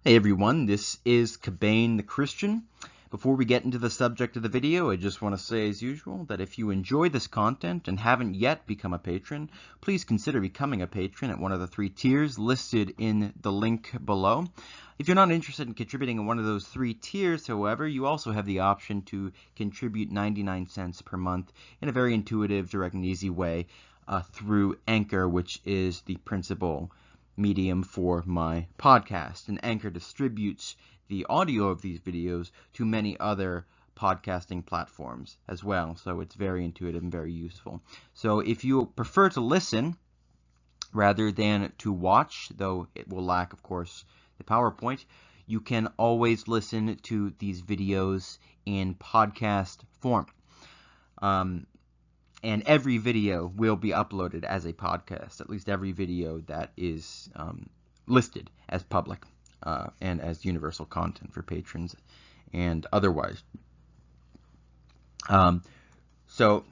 Hey everyone, this is Cain the Christian. Before we get into the subject of the video, I just want to say as usual that if you enjoy this content and haven't yet become a patron, please consider becoming a patron at one of the 3 tiers listed in the link below. If you're not interested in contributing in one of those 3 tiers, however, you also have the option to contribute 99 cents per month in a very intuitive, direct, and easy way through Anchor, which is the principal medium for my podcast. And Anchor distributes the audio of these videos to many other podcasting platforms as well. So it's very intuitive and very useful. So if you prefer to listen rather than to watch, though it will lack, of course, the PowerPoint, you can always listen to these videos in podcast form. And every video will be uploaded as a podcast, at least every video that is listed as public and as universal content for patrons and otherwise. So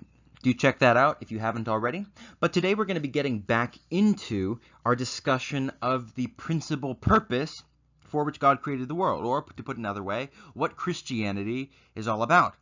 do check that out if you haven't already. But today we're going to be getting back into our discussion of the principal purpose for which God created the world, or to put it another way, what Christianity is all about.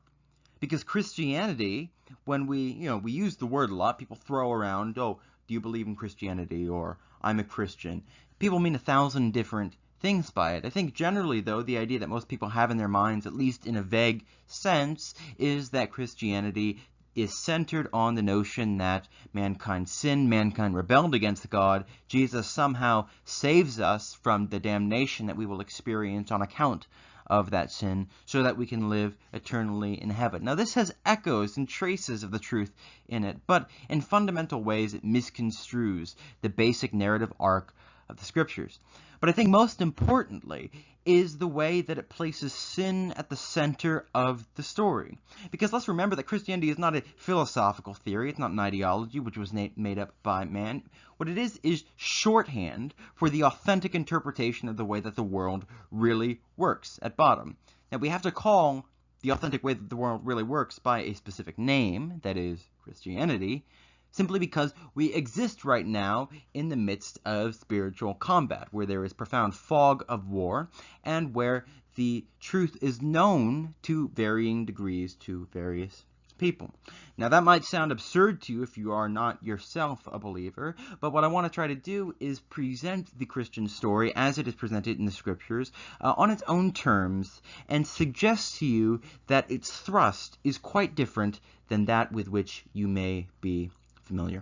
Because Christianity, when we use the word a lot, people throw around, oh, do you believe in Christianity, or I'm a Christian. People mean 1,000 different things by it. I think generally, though, the idea that most people have in their minds, at least in a vague sense, is that Christianity is centered on the notion that mankind sinned, mankind rebelled against God. Jesus somehow saves us from the damnation that we will experience on account of that sin, so that we can live eternally in heaven. Now, this has echoes and traces of the truth in it, but in fundamental ways it misconstrues the basic narrative arc of the Scriptures. But I think most importantly is the way that it places sin at the center of the story. Because let's remember that Christianity is not a philosophical theory, it's not an ideology which was made up by man. What it is shorthand for the authentic interpretation of the way that the world really works at bottom. Now, we have to call the authentic way that the world really works by a specific name, that is Christianity, simply because we exist right now in the midst of spiritual combat, where there is profound fog of war, and where the truth is known to varying degrees to various people. Now, that might sound absurd to you if you are not yourself a believer, but what I want to try to do is present the Christian story as it is presented in the Scriptures on its own terms, and suggest to you that its thrust is quite different than that with which you may be familiar.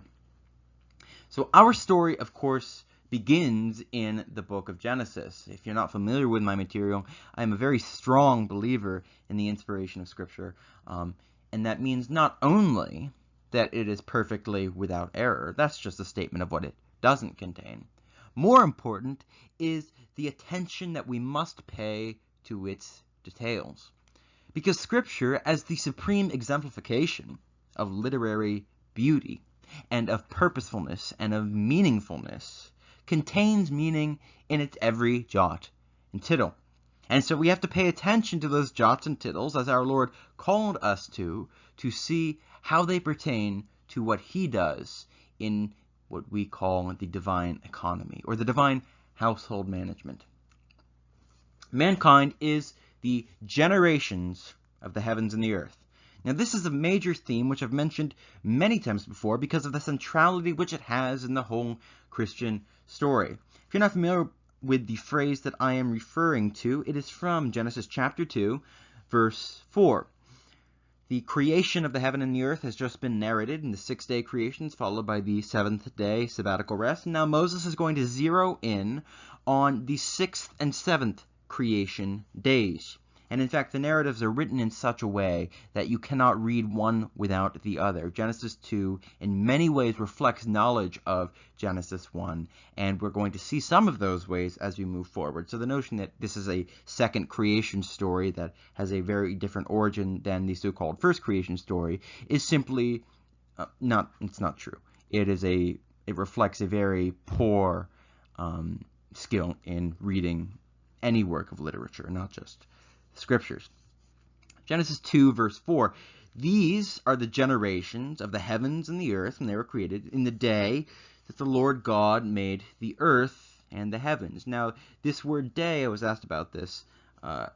So our story, of course, begins in the book of Genesis. If you're not familiar with my material, I am a very strong believer in the inspiration of Scripture, and that means not only that it is perfectly without error, that's just a statement of what it doesn't contain. More important is the attention that we must pay to its details. Because Scripture, as the supreme exemplification of literary beauty, and of purposefulness and of meaningfulness, contains meaning in its every jot and tittle. And so we have to pay attention to those jots and tittles, as our Lord called us to see how they pertain to what He does in what we call the divine economy, or the divine household management. Mankind is the generations of the heavens and the earth. Now, this is a major theme which I've mentioned many times before because of the centrality which it has in the whole Christian story. If you're not familiar with the phrase that I am referring to, it is from Genesis chapter 2, verse 4. The creation of the heaven and the earth has just been narrated in the 6-day creations, followed by the 7th-day sabbatical rest. And now Moses is going to zero in on the 6th and 7th creation days. And in fact, the narratives are written in such a way that you cannot read one without the other. Genesis 2 in many ways reflects knowledge of Genesis 1, and we're going to see some of those ways as we move forward. So the notion that this is a second creation story that has a very different origin than the so-called first creation story is simply it's not true. It reflects a very poor skill in reading any work of literature, not just Scriptures. Genesis 2, verse 4. These are the generations of the heavens and the earth when they were created in the day that the Lord God made the earth and the heavens. Now, this word day, I was asked about this a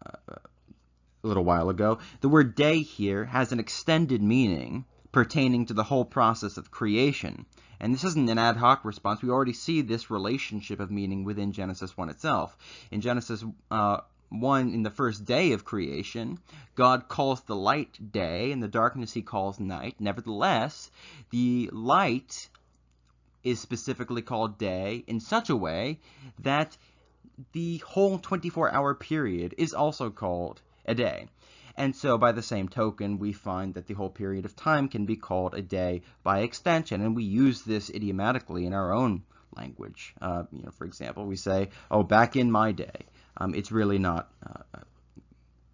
little while ago. The word day here has an extended meaning pertaining to the whole process of creation. And this isn't an ad hoc response. We already see this relationship of meaning within Genesis 1 itself. In Genesis 1, in the first day of creation, God calls the light day, and the darkness he calls night. Nevertheless, the light is specifically called day in such a way that the whole 24-hour period is also called a day. And so by the same token, we find that the whole period of time can be called a day by extension, and we use this idiomatically in our own language. For example, we say, oh, back in my day. It's really not,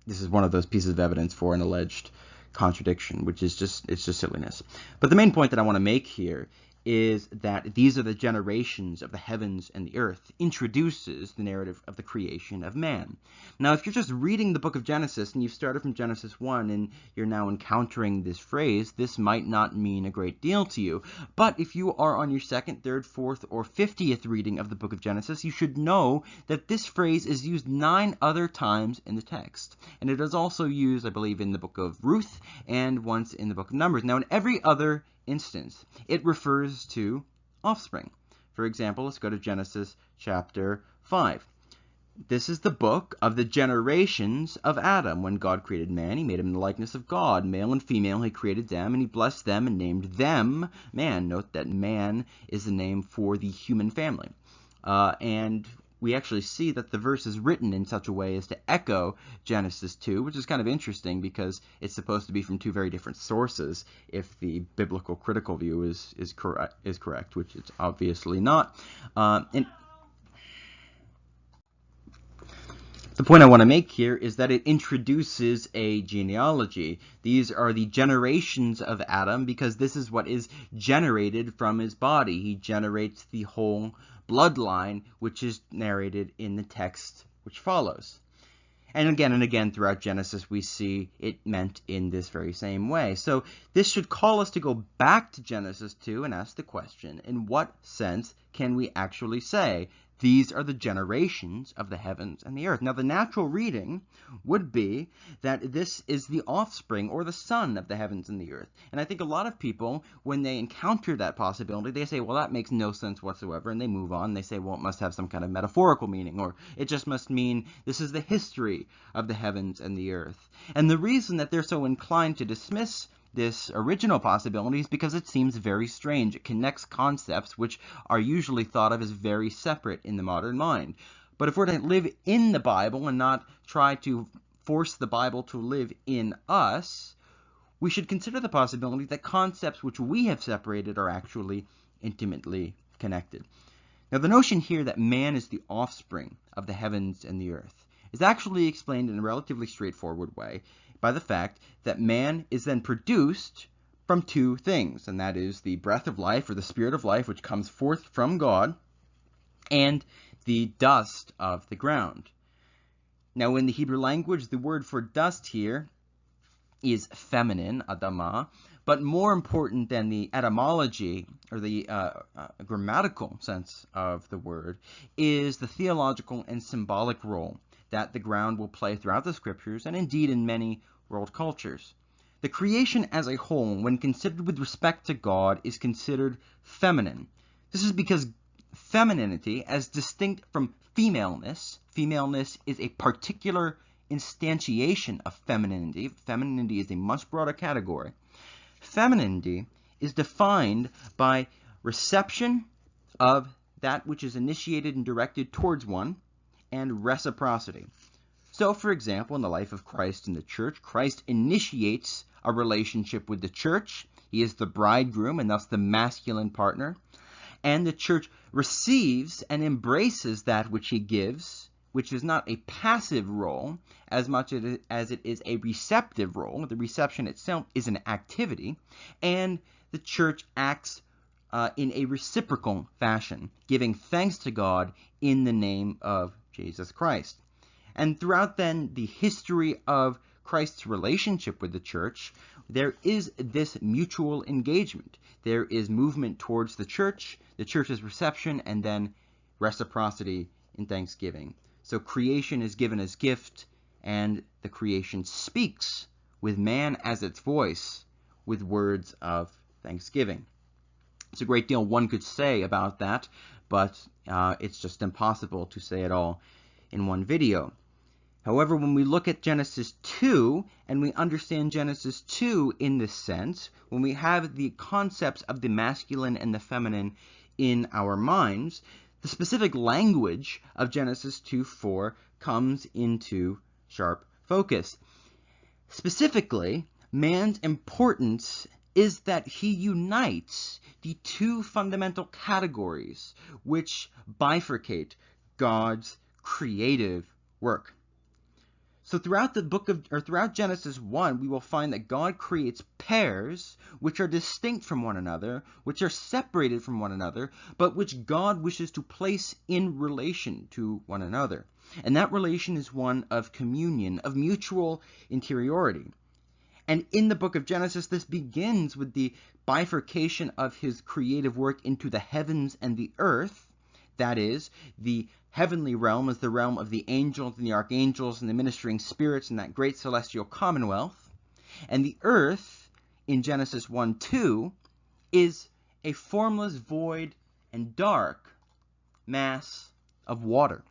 this is one of those pieces of evidence for an alleged contradiction, which is it's just silliness. But the main point that I want to make here is that these are the generations of the heavens and the earth, introduces the narrative of the creation of man. Now, if you're just reading the book of Genesis and you've started from Genesis 1 and you're now encountering this phrase, this might not mean a great deal to you. But if you are on your second, third, fourth, or 50th reading of the book of Genesis, you should know that this phrase is used 9 other times in the text. And it is also used, I believe, in the book of Ruth and once in the book of Numbers. Now, in every other instance, it refers to offspring. For example, let's go to Genesis chapter 5. This is the book of the generations of Adam. When God created man, he made him in the likeness of God. Male and female, he created them, and he blessed them and named them man. Note that man is the name for the human family. And we actually see that the verse is written in such a way as to echo Genesis 2, which is kind of interesting because it's supposed to be from 2 very different sources if the biblical critical view is correct, which it's obviously not. And the point I want to make here is that it introduces a genealogy. These are the generations of Adam because this is what is generated from his body. He generates the whole bloodline, which is narrated in the text which follows. And again throughout Genesis we see it meant in this very same way. So this should call us to go back to Genesis 2 and ask the question, in what sense can we actually say these are the generations of the heavens and the earth? Now, the natural reading would be that this is the offspring or the son of the heavens and the earth. And I think a lot of people, when they encounter that possibility, they say, well, that makes no sense whatsoever, and they move on. They say, well, it must have some kind of metaphorical meaning, or it just must mean this is the history of the heavens and the earth. And the reason that they're so inclined to dismiss this original possibility is because it seems very strange. It connects concepts which are usually thought of as very separate in the modern mind. But if we're to live in the Bible and not try to force the Bible to live in us, we should consider the possibility that concepts which we have separated are actually intimately connected. Now, the notion here that man is the offspring of the heavens and the earth is actually explained in a relatively straightforward way by the fact that man is then produced from 2 things, and that is the breath of life, or the spirit of life, which comes forth from God, and the dust of the ground. Now, in the Hebrew language, the word for dust here is feminine, adamah, but more important than the etymology, or the grammatical sense of the word, is the theological and symbolic role that the ground will play throughout the scriptures and indeed in many world cultures. The creation as a whole, when considered with respect to God, is considered feminine. This is because femininity, as distinct from femaleness is a particular instantiation of femininity. Femininity is a much broader category. Femininity is defined by reception of that which is initiated and directed towards one, and reciprocity. So, for example, in the life of Christ in the church, Christ initiates a relationship with the church. He is the bridegroom and thus the masculine partner. And the church receives and embraces that which he gives, which is not a passive role as much as it is a receptive role. The reception itself is an activity, and the church acts in a reciprocal fashion, giving thanks to God in the name of Jesus Christ. And throughout then the history of Christ's relationship with the church, there is this mutual engagement. There is movement towards the church's reception, and then reciprocity in thanksgiving. So creation is given as gift, and the creation speaks with man as its voice with words of thanksgiving. It's a great deal one could say about that, but it's just impossible to say it all in one video. However, when we look at Genesis 2, and we understand Genesis 2 in this sense, when we have the concepts of the masculine and the feminine in our minds, the specific language of Genesis 2:4 comes into sharp focus. Specifically, man's importance is that he unites the two fundamental categories which bifurcate God's creative work. So throughout Genesis 1, we will find that God creates pairs which are distinct from one another, which are separated from one another, but which God wishes to place in relation to one another. And that relation is one of communion, of mutual interiority. And in the book of Genesis, this begins with the bifurcation of his creative work into the heavens and the earth. That is, the heavenly realm is the realm of the angels and the archangels and the ministering spirits in that great celestial commonwealth. And the earth, in Genesis 1:2, is a formless, void, and dark mass of water.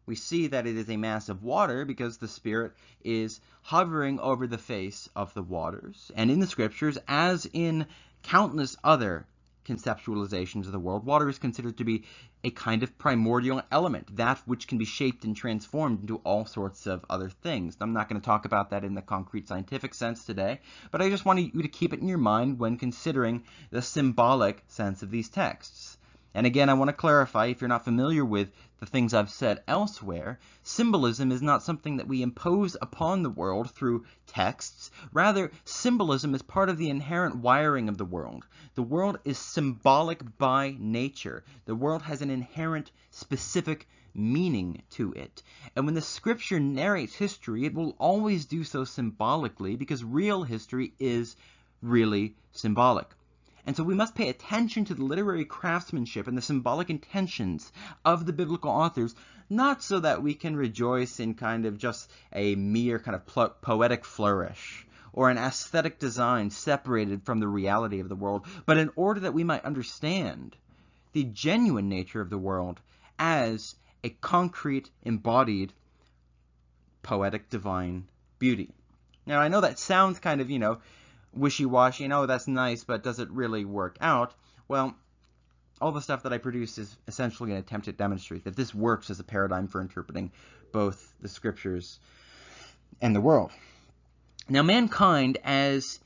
We see that it is a mass of water because the Spirit is hovering over the face of the waters. And in the Scriptures, as in countless other conceptualizations of the world, water is considered to be a kind of primordial element, that which can be shaped and transformed into all sorts of other things. I'm not going to talk about that in the concrete scientific sense today, but I just want you to keep it in your mind when considering the symbolic sense of these texts. And again, I want to clarify, if you're not familiar with the things I've said elsewhere, symbolism is not something that we impose upon the world through texts. Rather, symbolism is part of the inherent wiring of the world. The world is symbolic by nature. The world has an inherent specific meaning to it. And when the Scripture narrates history, it will always do so symbolically, because real history is really symbolic. And so we must pay attention to the literary craftsmanship and the symbolic intentions of the biblical authors, not so that we can rejoice in kind of just a mere kind of poetic flourish or an aesthetic design separated from the reality of the world, but in order that we might understand the genuine nature of the world as a concrete, embodied, poetic, divine beauty. Now, I know that sounds kind of, wishy-washy, that's nice, but does it really work out? Well, all the stuff that I produce is essentially an attempt to demonstrate that this works as a paradigm for interpreting both the Scriptures and the world. Now, mankind, as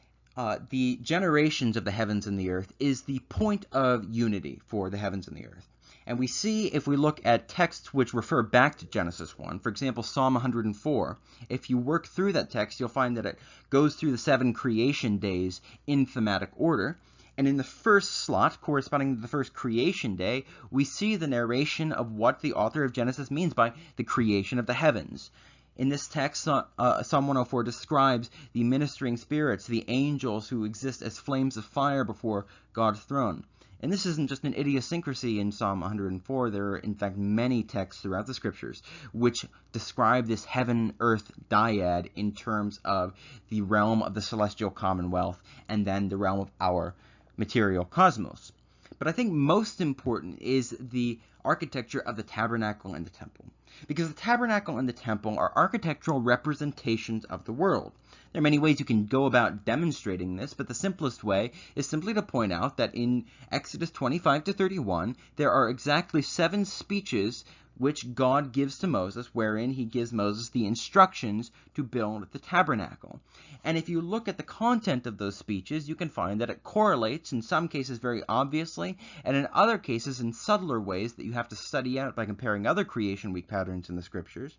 the generations of the heavens and the earth, is the point of unity for the heavens and the earth. And we see, if we look at texts which refer back to Genesis 1, for example, Psalm 104, if you work through that text, you'll find that it goes through the 7 creation days in thematic order. And in the first slot, corresponding to the first creation day, we see the narration of what the author of Genesis means by the creation of the heavens. In this text, Psalm 104 describes the ministering spirits, the angels who exist as flames of fire before God's throne. And this isn't just an idiosyncrasy in Psalm 104. There are, in fact, many texts throughout the Scriptures which describe this heaven-earth dyad in terms of the realm of the celestial commonwealth and then the realm of our material cosmos. But I think most important is the architecture of the tabernacle and the temple. Because the tabernacle and the temple are architectural representations of the world. There are many ways you can go about demonstrating this, but the simplest way is simply to point out that in Exodus 25 to 31, there are exactly 7 speeches which God gives to Moses, wherein he gives Moses the instructions to build the tabernacle. And if you look at the content of those speeches, you can find that it correlates in some cases very obviously, and in other cases in subtler ways that you have to study out by comparing other creation week patterns in the Scriptures.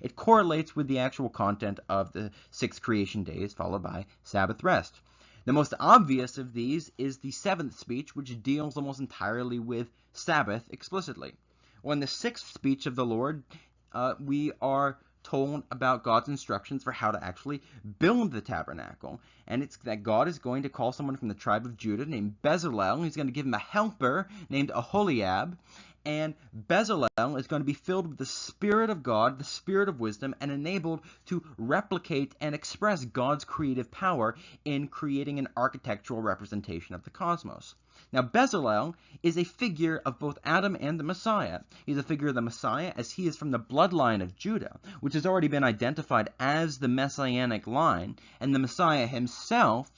It correlates with the actual content of the 6 creation days, followed by Sabbath rest. The most obvious of these is the 7th speech, which deals almost entirely with Sabbath explicitly. Well, in the 6th speech of the Lord, we are told about God's instructions for how to actually build the tabernacle. And it's that God is going to call someone from the tribe of Judah named Bezalel. He's going to give him a helper named Aholiab. And Bezalel is going to be filled with the Spirit of God, the Spirit of wisdom, and enabled to replicate and express God's creative power in creating an architectural representation of the cosmos. Now, Bezalel is a figure of both Adam and the Messiah. He's a figure of the Messiah as he is from the bloodline of Judah, which has already been identified as the Messianic line, and the Messiah himself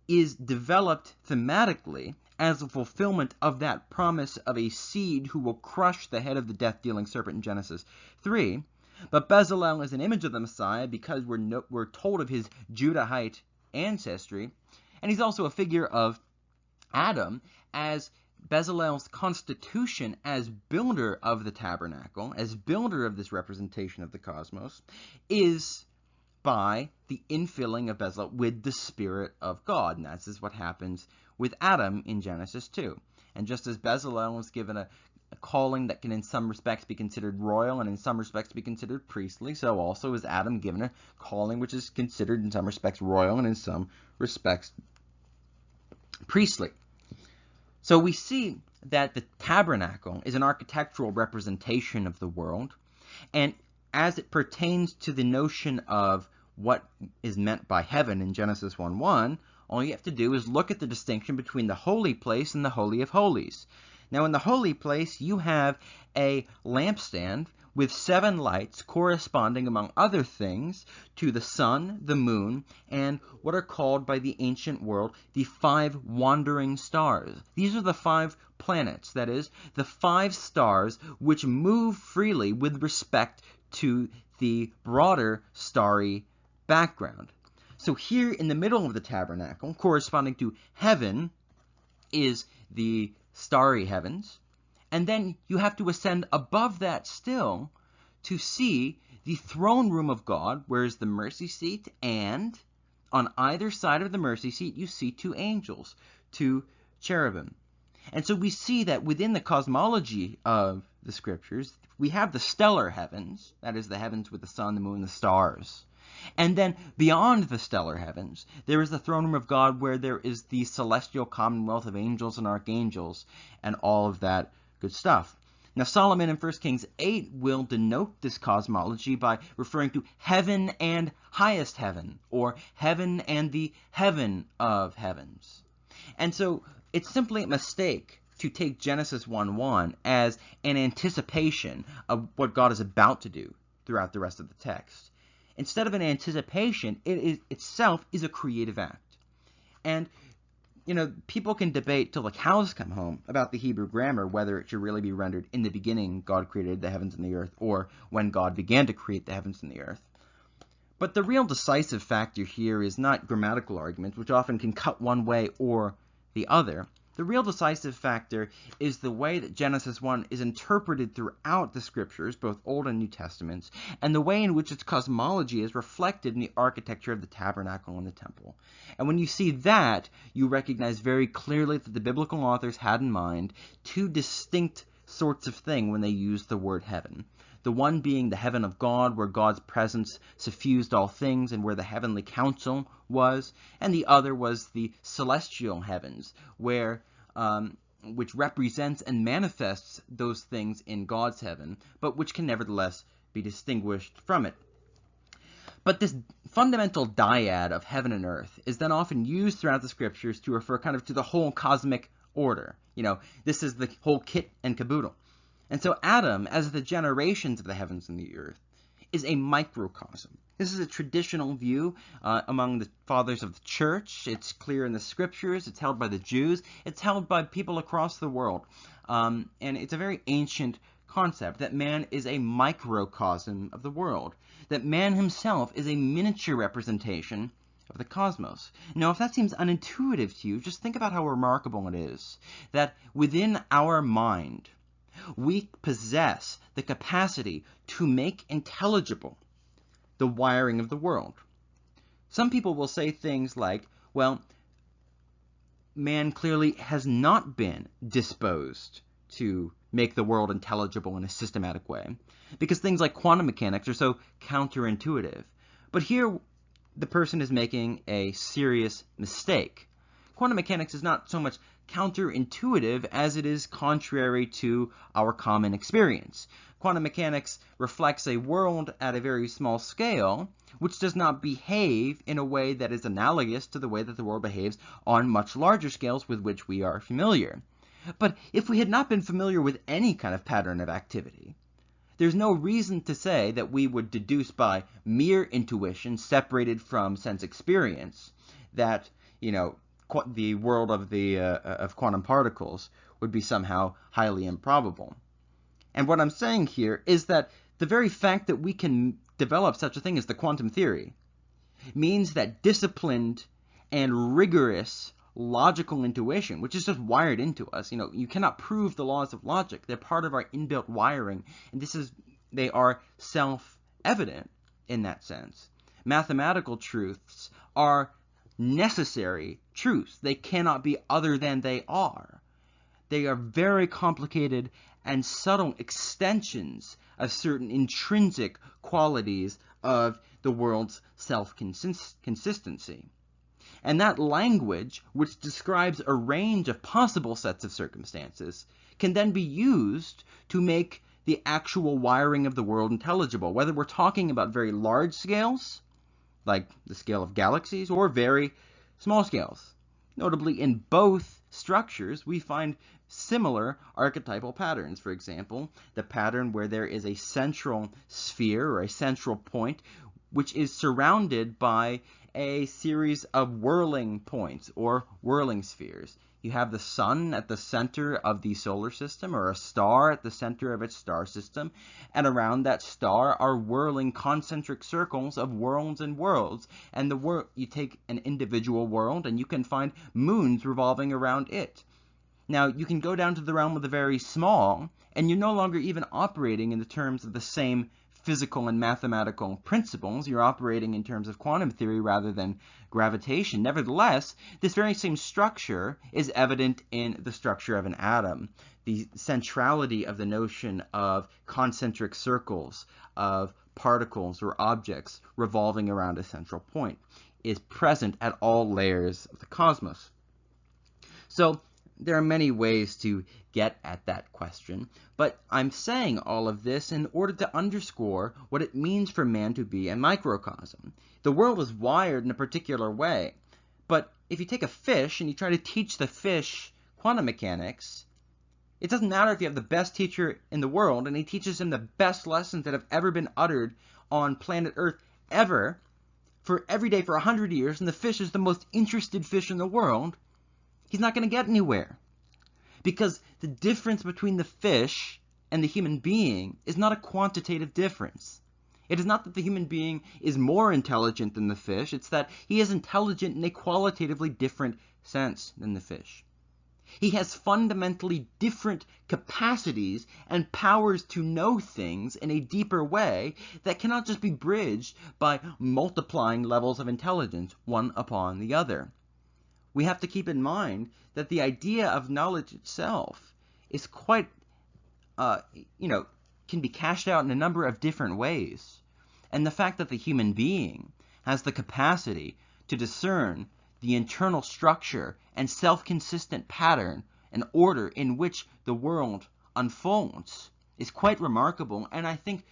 is developed thematically as a fulfillment of that promise of a seed who will crush the head of the death-dealing serpent in Genesis 3. But Bezalel is an image of the Messiah because we're told of his Judahite ancestry, and he's also a figure of Adam as Bezalel's constitution as builder of the tabernacle, as builder of this representation of the cosmos, is by the infilling of Bezalel with the Spirit of God. And that is what happens with Adam in Genesis 2. And just as Bezalel was given a calling that can in some respects be considered royal and in some respects be considered priestly, so also is Adam given a calling which is considered in some respects royal and in some respects priestly. So we see that the tabernacle is an architectural representation of the world, and as it pertains to the notion of what is meant by heaven in Genesis 1:1, all you have to do is look at the distinction between the holy place and the Holy of Holies. Now, in the holy place, you have a lampstand with 7 lights corresponding, among other things, to the sun, the moon, and what are called by the ancient world the 5 wandering stars. These are the 5 planets, that is, the 5 stars which move freely with respect to the broader starry background. So here in the middle of the tabernacle, corresponding to heaven, is the starry heavens, and then you have to ascend above that still to see the throne room of God, where is the mercy seat, and on either side of the mercy seat you see 2 angels, 2 cherubim. And so we see that within the cosmology of the scriptures, we have the stellar heavens, that is the heavens with the sun, the moon, the stars. And then beyond the stellar heavens, there is the throne room of God, where there is the celestial commonwealth of angels and archangels and all of that good stuff. Now, Solomon in 1 Kings 8 will denote this cosmology by referring to heaven and highest heaven, or heaven and the heaven of heavens. And so it's simply a mistake to take Genesis 1:1 as an anticipation of what God is about to do throughout the rest of the text. Instead of an anticipation, it itself is a creative act. And, people can debate till the cows come home about the Hebrew grammar, whether it should really be rendered in the beginning God created the heavens and the earth, or when God began to create the heavens and the earth. But the real decisive factor here is not grammatical arguments, which often can cut one way or the other. The real decisive factor is the way that Genesis 1 is interpreted throughout the scriptures, both Old and New Testaments, and the way in which its cosmology is reflected in the architecture of the tabernacle and the temple. And when you see that, you recognize very clearly that the biblical authors had in mind 2 distinct sorts of thing when they used the word heaven. The one being the heaven of God, where God's presence suffused all things and where the heavenly council was, and the other was the celestial heavens, where which represents and manifests those things in God's heaven, but which can nevertheless be distinguished from it. But this fundamental dyad of heaven and earth is then often used throughout the scriptures to refer kind of to the whole cosmic order. This is the whole kit and caboodle. And so Adam, as the generations of the heavens and the earth, is a microcosm. This is a traditional view among the fathers of the church. It's clear in the scriptures. It's held by the Jews. It's held by people across the world. And it's a very ancient concept that man is a microcosm of the world, that man himself is a miniature representation of the cosmos. Now, if that seems unintuitive to you, just think about how remarkable it is that within our mind, we possess the capacity to make intelligible the wiring of the world. Some people will say things like, well, man clearly has not been disposed to make the world intelligible in a systematic way, because things like quantum mechanics are so counterintuitive. But here, the person is making a serious mistake. Quantum mechanics is not so much counterintuitive as it is contrary to our common experience. Quantum mechanics reflects a world at a very small scale, which does not behave in a way that is analogous to the way that the world behaves on much larger scales with which we are familiar. But if we had not been familiar with any kind of pattern of activity, there's no reason to say that we would deduce by mere intuition separated from sense experience that, the world of quantum particles would be somehow highly improbable. And what I'm saying here is that the very fact that we can develop such a thing as the quantum theory means that disciplined and rigorous logical intuition, which is just wired into us. You cannot prove the laws of logic. They're part of our inbuilt wiring, and they are self-evident in that sense. Mathematical truths are necessary truths. They cannot be other than they are. They are very complicated and subtle extensions of certain intrinsic qualities of the world's self-consistency. And that language, which describes a range of possible sets of circumstances, can then be used to make the actual wiring of the world intelligible, whether we're talking about very large scales, like the scale of galaxies, or very small scales. Notably, in both structures, we find similar archetypal patterns. For example, the pattern where there is a central sphere or a central point which is surrounded by a series of whirling points or whirling spheres. You have the sun at the center of the solar system, or a star at the center of its star system, and around that star are whirling concentric circles of worlds and worlds. And you take an individual world and you can find moons revolving around it. Now, you can go down to the realm of the very small, and you're no longer even operating in the terms of the same physical and mathematical principles. You're operating in terms of quantum theory rather than gravitation. Nevertheless, this very same structure is evident in the structure of an atom. The centrality of the notion of concentric circles, of particles or objects revolving around a central point, is present at all layers of the cosmos. So, there are many ways to get at that question, but I'm saying all of this in order to underscore what it means for man to be a microcosm. The world is wired in a particular way, but if you take a fish and you try to teach the fish quantum mechanics, it doesn't matter if you have the best teacher in the world and he teaches him the best lessons that have ever been uttered on planet Earth ever, for every day for 100 years, and the fish is the most interested fish in the world. He's not going to get anywhere, because the difference between the fish and the human being is not a quantitative difference. It is not that the human being is more intelligent than the fish, it's that he is intelligent in a qualitatively different sense than the fish. He has fundamentally different capacities and powers to know things in a deeper way that cannot just be bridged by multiplying levels of intelligence one upon the other. We have to keep in mind that the idea of knowledge itself is quite, can be cashed out in a number of different ways. And the fact that the human being has the capacity to discern the internal structure and self-consistent pattern and order in which the world unfolds is quite remarkable. And I think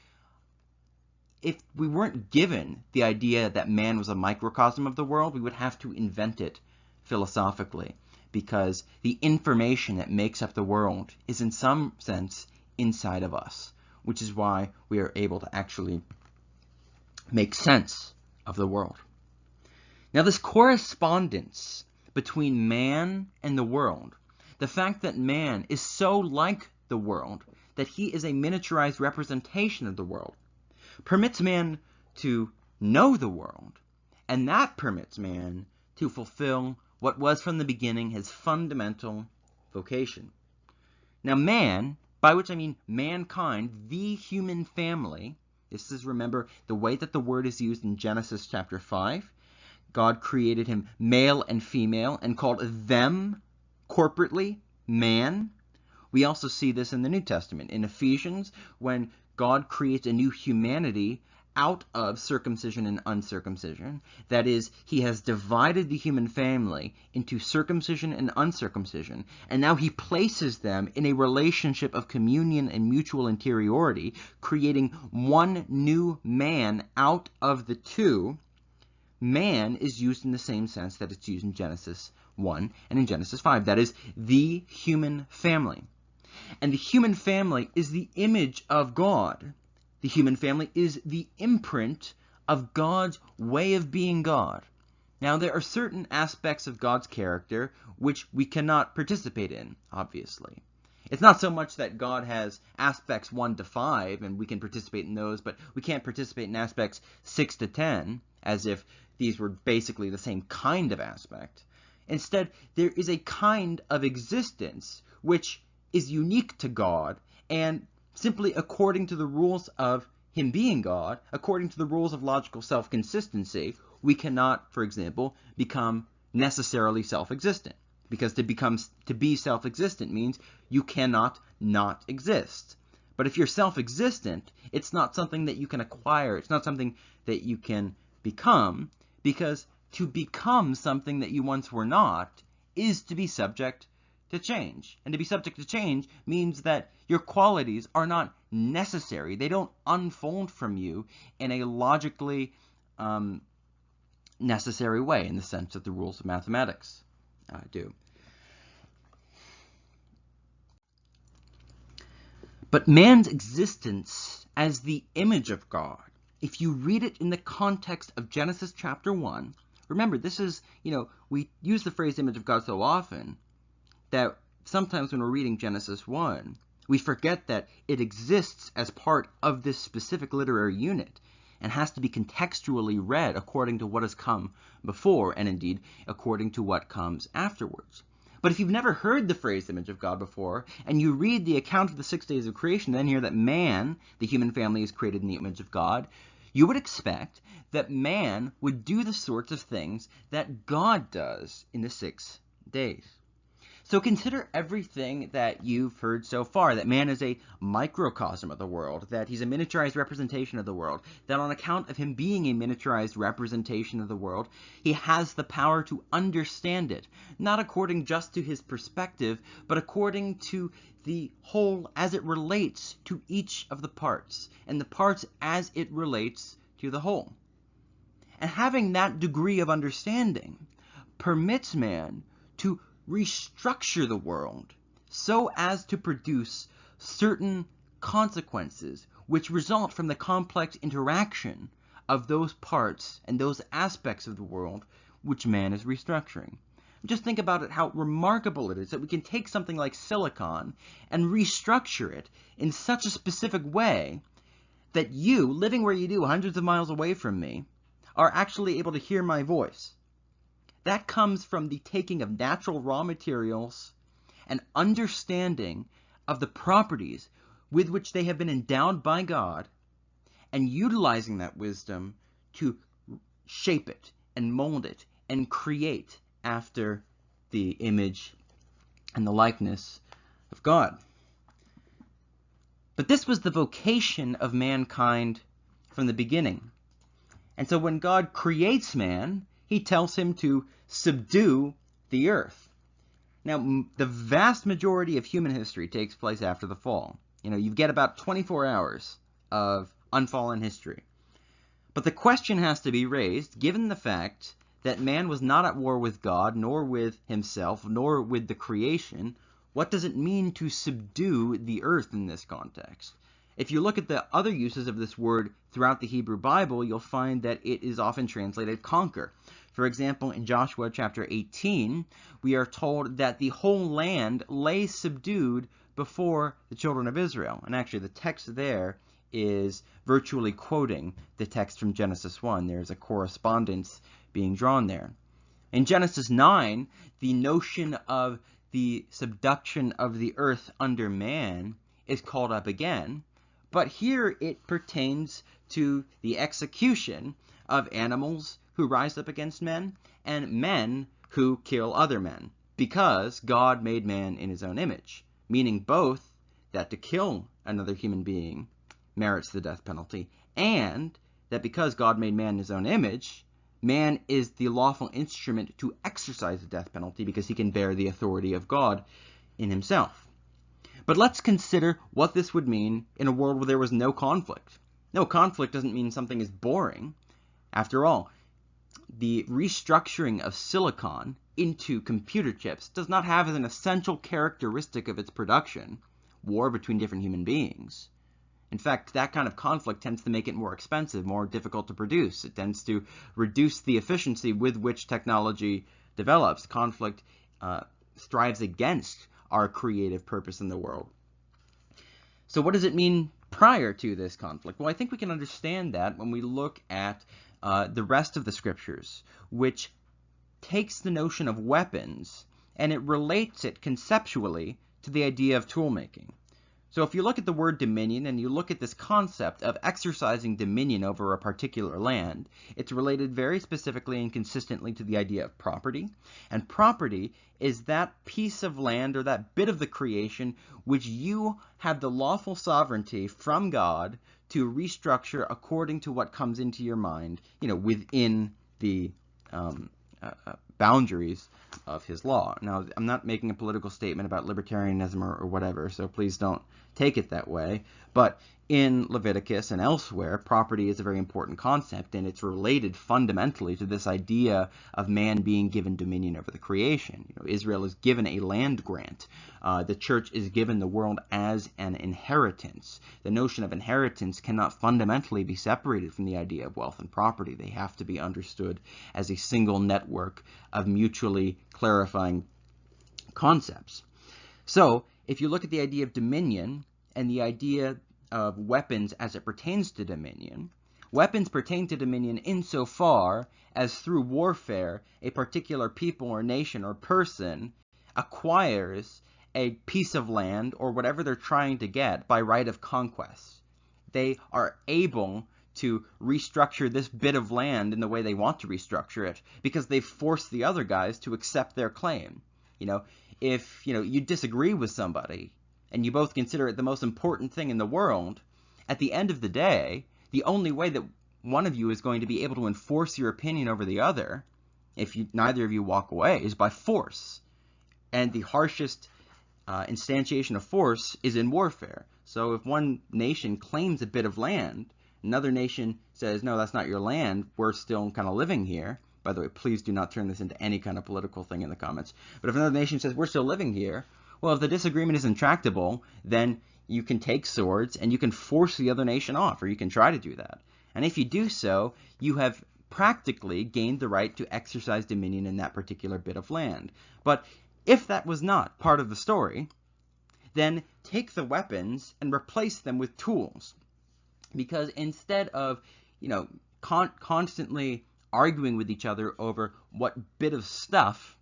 if we weren't given the idea that man was a microcosm of the world, we would have to invent it philosophically, because the information that makes up the world is in some sense inside of us, which is why we are able to actually make sense of the world. Now, this correspondence between man and the world, the fact that man is so like the world that he is a miniaturized representation of the world, permits man to know the world, and that permits man to fulfill what was from the beginning his fundamental vocation. Now, man, by which I mean mankind, the human family, this is, remember, the way that the word is used in Genesis chapter 5. God created him male and female and called them corporately man. We also see this in the New Testament. In Ephesians, when God creates a new humanity out of circumcision and uncircumcision. That is, he has divided the human family into circumcision and uncircumcision, and now he places them in a relationship of communion and mutual interiority, creating one new man out of the two. Man is used in the same sense that it's used in Genesis 1 and in Genesis 5. That is, the human family. And the human family is the image of God. The human family is the imprint of God's way of being God. Now, there are certain aspects of God's character which we cannot participate in, obviously. It's not so much that God has aspects 1 to 5 and we can participate in those, but we can't participate in aspects 6 to 10, as if these were basically the same kind of aspect. Instead, there is a kind of existence which is unique to God, and simply according to the rules of him being God, according to the rules of logical self-consistency, we cannot, for example, become necessarily self-existent. Because to be self-existent means you cannot not exist. But if you're self-existent, it's not something that you can acquire. It's not something that you can become, because to become something that you once were not is to be subject to change. And to be subject to change means that your qualities are not necessary. They don't unfold from you in a logically necessary way, in the sense that the rules of mathematics do. But man's existence as the image of God, if you read it in the context of Genesis chapter 1, remember, this is, we use the phrase image of God so often that sometimes when we're reading Genesis 1, we forget that it exists as part of this specific literary unit and has to be contextually read according to what has come before, and indeed according to what comes afterwards. But if you've never heard the phrase image of God before, and you read the account of the 6 days of creation, then hear that man, the human family, is created in the image of God, you would expect that man would do the sorts of things that God does in the 6 days. So consider everything that you've heard so far, that man is a microcosm of the world, that he's a miniaturized representation of the world, that on account of him being a miniaturized representation of the world, he has the power to understand it, not according just to his perspective, but according to the whole as it relates to each of the parts, and the parts as it relates to the whole. And having that degree of understanding permits man to restructure the world so as to produce certain consequences which result from the complex interaction of those parts and those aspects of the world which man is restructuring. Just think about it, how remarkable it is that we can take something like silicon and restructure it in such a specific way that you, living where you do, hundreds of miles away from me, are actually able to hear my voice. That comes from the taking of natural raw materials and understanding of the properties with which they have been endowed by God, and utilizing that wisdom to shape it and mold it and create after the image and the likeness of God. But this was the vocation of mankind from the beginning. And so when God creates man, he tells him to subdue the earth. Now, the vast majority of human history takes place after the fall. You get about 24 hours of unfallen history. But the question has to be raised, given the fact that man was not at war with God, nor with himself, nor with the creation, what does it mean to subdue the earth in this context? If you look at the other uses of this word throughout the Hebrew Bible, you'll find that it is often translated conquer. For example, in Joshua chapter 18, we are told that the whole land lay subdued before the children of Israel. And actually, the text there is virtually quoting the text from Genesis 1. There's a correspondence being drawn there. In Genesis 9, the notion of the subduction of the earth under man is called up again, but here it pertains to the execution of animals who rise up against men and men who kill other men, because God made man in his own image, meaning both that to kill another human being merits the death penalty, and that because God made man in his own image, man is the lawful instrument to exercise the death penalty because he can bear the authority of God in himself. But let's consider what this would mean in a world where there was no conflict. No, conflict doesn't mean something is boring. After all, the restructuring of silicon into computer chips does not have as an essential characteristic of its production war between different human beings. In fact, that kind of conflict tends to make it more expensive, more difficult to produce. It tends to reduce the efficiency with which technology develops. Conflict strives against our creative purpose in the world. So what does it mean prior to this conflict? Well, I think we can understand that when we look at the rest of the scriptures, which takes the notion of weapons and it relates it conceptually to the idea of tool making. So if you look at the word dominion and you look at this concept of exercising dominion over a particular land, it's related very specifically and consistently to the idea of property. And property is that piece of land or that bit of the creation which you have the lawful sovereignty from God to restructure according to what comes into your mind, within the boundaries of his law. Now, I'm not making a political statement about libertarianism or whatever, so please don't take it that way. But in Leviticus and elsewhere, property is a very important concept, and it's related fundamentally to this idea of man being given dominion over the creation. Israel is given a land grant. The church is given the world as an inheritance. The notion of inheritance cannot fundamentally be separated from the idea of wealth and property. They have to be understood as a single network of mutually clarifying concepts. So, if you look at the idea of dominion and the idea of weapons as it pertains to dominion, weapons pertain to dominion insofar as through warfare a particular people or nation or person acquires a piece of land or whatever they're trying to get by right of conquest. They are able to restructure this bit of land in the way they want to restructure it because they've forced the other guys to accept their claim. If you disagree with somebody and you both consider it the most important thing in the world, at the end of the day, the only way that one of you is going to be able to enforce your opinion over the other, if neither of you walk away, is by force. And the harshest instantiation of force is in warfare. So if one nation claims a bit of land, another nation says, no, that's not your land, we're still kind of living here. By the way, please do not turn this into any kind of political thing in the comments. But if another nation says, we're still living here, well, if the disagreement is intractable, then you can take swords and you can force the other nation off, or you can try to do that. And if you do so, you have practically gained the right to exercise dominion in that particular bit of land. But if that was not part of the story, then take the weapons and replace them with tools. Because instead of, constantly arguing with each other over what bit of stuff,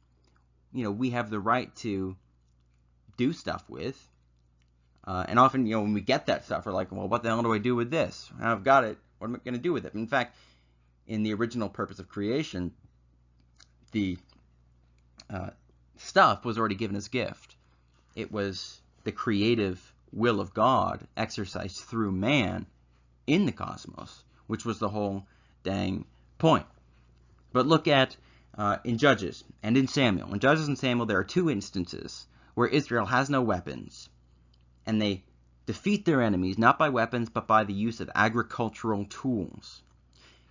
we have the right to do stuff with, and often, when we get that stuff, we're like, well, what the hell do I do with this? I've got it. What am I going to do with it? In fact, in the original purpose of creation, the stuff was already given as gift. It was the creative will of God exercised through man in the cosmos, which was the whole dang point. But look at in Judges and in Samuel. In Judges and Samuel, there are two instances where Israel has no weapons, and they defeat their enemies not by weapons but by the use of agricultural tools.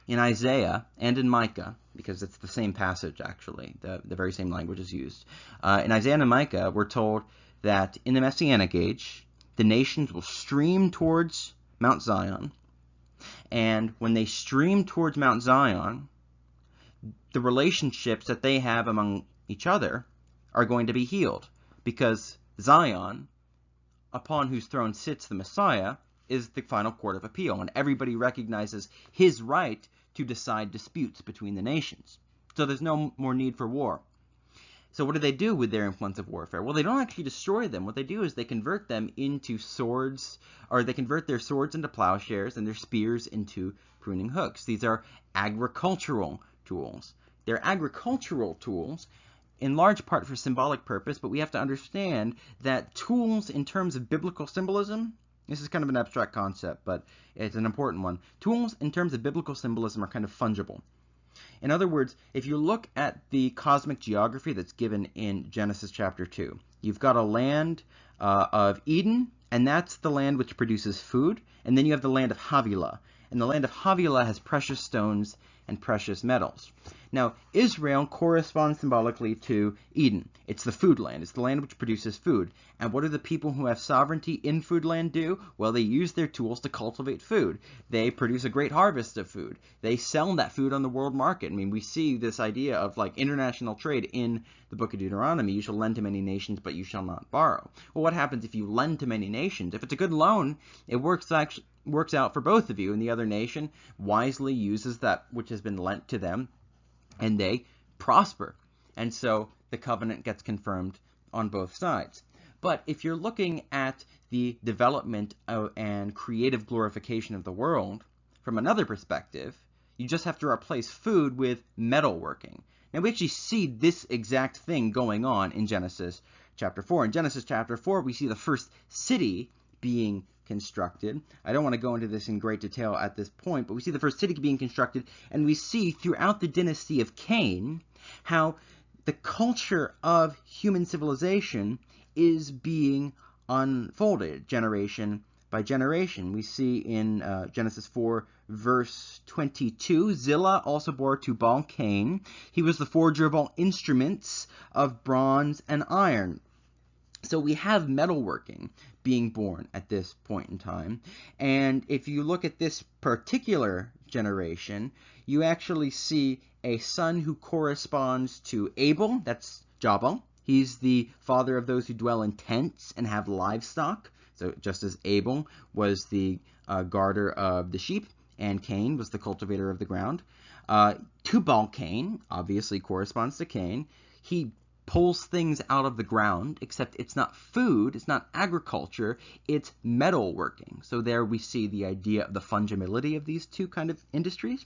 In Isaiah and in Micah, because it's the same passage actually, the very same language is used. In Isaiah and Micah, we're told that in the Messianic Age, the nations will stream towards Mount Zion, and when they stream towards Mount Zion, the relationships that they have among each other are going to be healed, because Zion, upon whose throne sits the Messiah, is the final court of appeal, and everybody recognizes his right to decide disputes between the nations. So there's no more need for war. So what do they do with their influence of warfare? Well, they don't actually destroy them. What they do is they convert them into swords, or they convert their swords into plowshares and their spears into pruning hooks. These are agricultural tools. They're agricultural tools in large part for symbolic purpose, but we have to understand that tools in terms of biblical symbolism This is kind of an abstract concept, but it's an important one. Tools, in terms of biblical symbolism, are kind of fungible. In other words, if you look at the cosmic geography that's given in Genesis chapter 2, you've got a land of Eden, and that's the land which produces food, and then you have the land of Havilah, and the land of Havilah has precious stones and precious metals. Now, Israel corresponds symbolically to Eden. It's the food land. It's the land which produces food. And what do the people who have sovereignty in food land do? Well, they use their tools to cultivate food. They produce a great harvest of food. They sell that food on the world market. I mean, we see this idea of like international trade in the book of Deuteronomy. You shall lend to many nations, but you shall not borrow. Well, what happens if you lend to many nations? If it's a good loan, it works out for both of you, and the other nation wisely uses that which has been lent to them, and they prosper. And so the covenant gets confirmed on both sides. But if you're looking at the development and creative glorification of the world from another perspective, you just have to replace food with metalworking. Now, we actually see this exact thing going on in Genesis chapter 4. In Genesis chapter 4, we see the first city being constructed. I don't want to go into this in great detail at this point, but we see the first city being constructed, and we see throughout the dynasty of Cain how the culture of human civilization is being unfolded generation by generation. We see in Genesis 4 verse 22, Zillah also bore Tubal Cain. He was the forger of all instruments of bronze and iron. So we have metalworking being born at this point in time. And if you look at this particular generation, you actually see a son who corresponds to Abel, that's Jabal. He's the father of those who dwell in tents and have livestock. So just as Abel was the guarder of the sheep, and Cain was the cultivator of the ground. Tubal Cain obviously corresponds to Cain. He pulls things out of the ground, except it's not food, it's not agriculture, it's metalworking. So there we see the idea of the fungibility of these two kind of industries.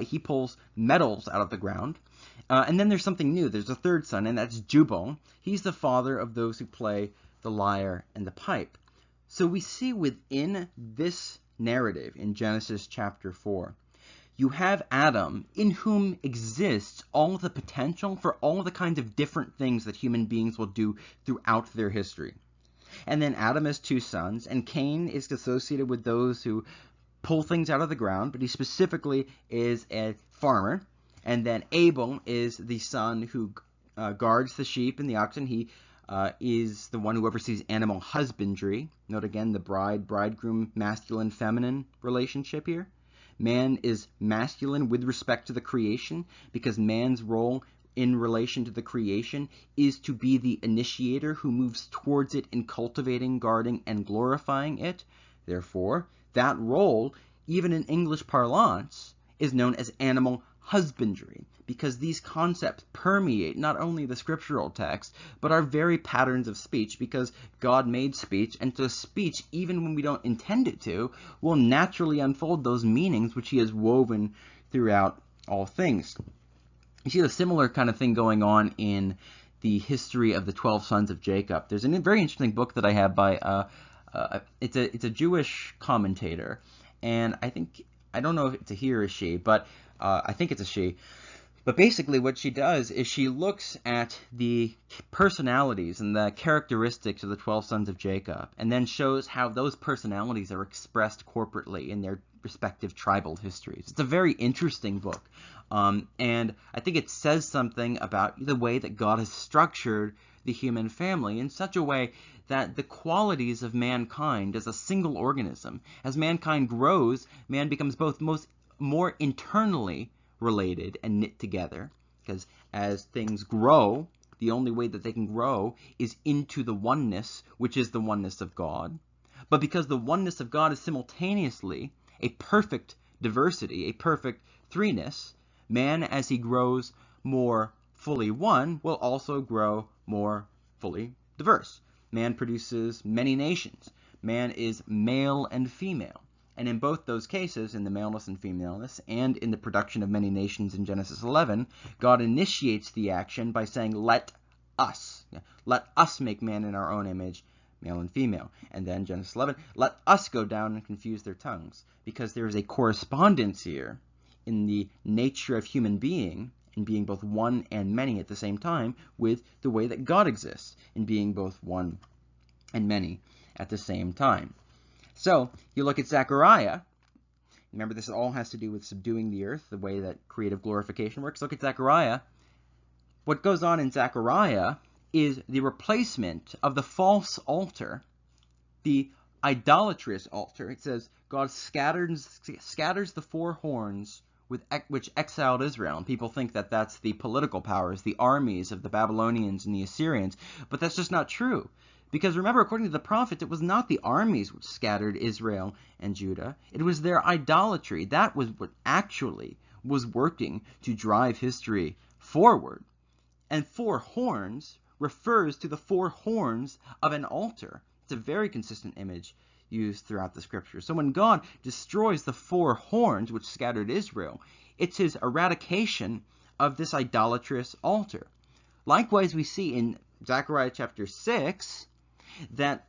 He pulls metals out of the ground. And then there's something new. There's a third son, and that's Jubal. He's the father of those who play the lyre and the pipe. So we see within this narrative in Genesis chapter 4, you have Adam, in whom exists all the potential for all the kinds of different things that human beings will do throughout their history. And then Adam has two sons, and Cain is associated with those who pull things out of the ground, but he specifically is a farmer. And then Abel is the son who guards the sheep and the oxen. He is the one who oversees animal husbandry. Note again the bridegroom, masculine, feminine relationship here. Man is masculine with respect to the creation because man's role in relation to the creation is to be the initiator who moves towards it in cultivating, guarding, and glorifying it. Therefore, that role, even in English parlance, is known as animal husbandry, because these concepts permeate not only the scriptural text, but our very patterns of speech, because God made speech, and so speech, even when we don't intend it to, will naturally unfold those meanings which he has woven throughout all things. You see a similar kind of thing going on in the history of the 12 sons of Jacob. There's a very interesting book that I have by, it's a Jewish commentator, and I don't know if it's a he or a she, but I think it's a she. But basically what she does is she looks at the personalities and the characteristics of the 12 sons of Jacob, and then shows how those personalities are expressed corporately in their respective tribal histories. It's a very interesting book, and I think it says something about the way that God has structured the human family in such a way that the qualities of mankind as a single organism, as mankind grows, man becomes both more internally related and knit together, because as things grow, the only way that they can grow is into the oneness, which is the oneness of God. But because the oneness of God is simultaneously a perfect diversity, a perfect threeness, man, as he grows more fully one, will also grow more fully diverse. Man produces many nations. Man is male and female. And in both those cases, in the maleness and femaleness, and in the production of many nations in Genesis 11, God initiates the action by saying, let us make man in our own image, male and female. And then Genesis 11, let us go down and confuse their tongues, because there is a correspondence here in the nature of human being, in being both one and many at the same time, with the way that God exists, in being both one and many at the same time. So, you look at Zechariah. Remember, this all has to do with subduing the earth, the way that creative glorification works. Look at Zechariah. What goes on in Zechariah is the replacement of the false altar, the idolatrous altar. It says, God scatters the four horns which exiled Israel. And people think that that's the political powers, the armies of the Babylonians and the Assyrians. But that's just not true. Because remember, according to the prophets, it was not the armies which scattered Israel and Judah. It was their idolatry. That was what actually was working to drive history forward. And four horns refers to the four horns of an altar. It's a very consistent image used throughout the scriptures. So when God destroys the four horns which scattered Israel, it's his eradication of this idolatrous altar. Likewise, we see in Zechariah chapter 6 that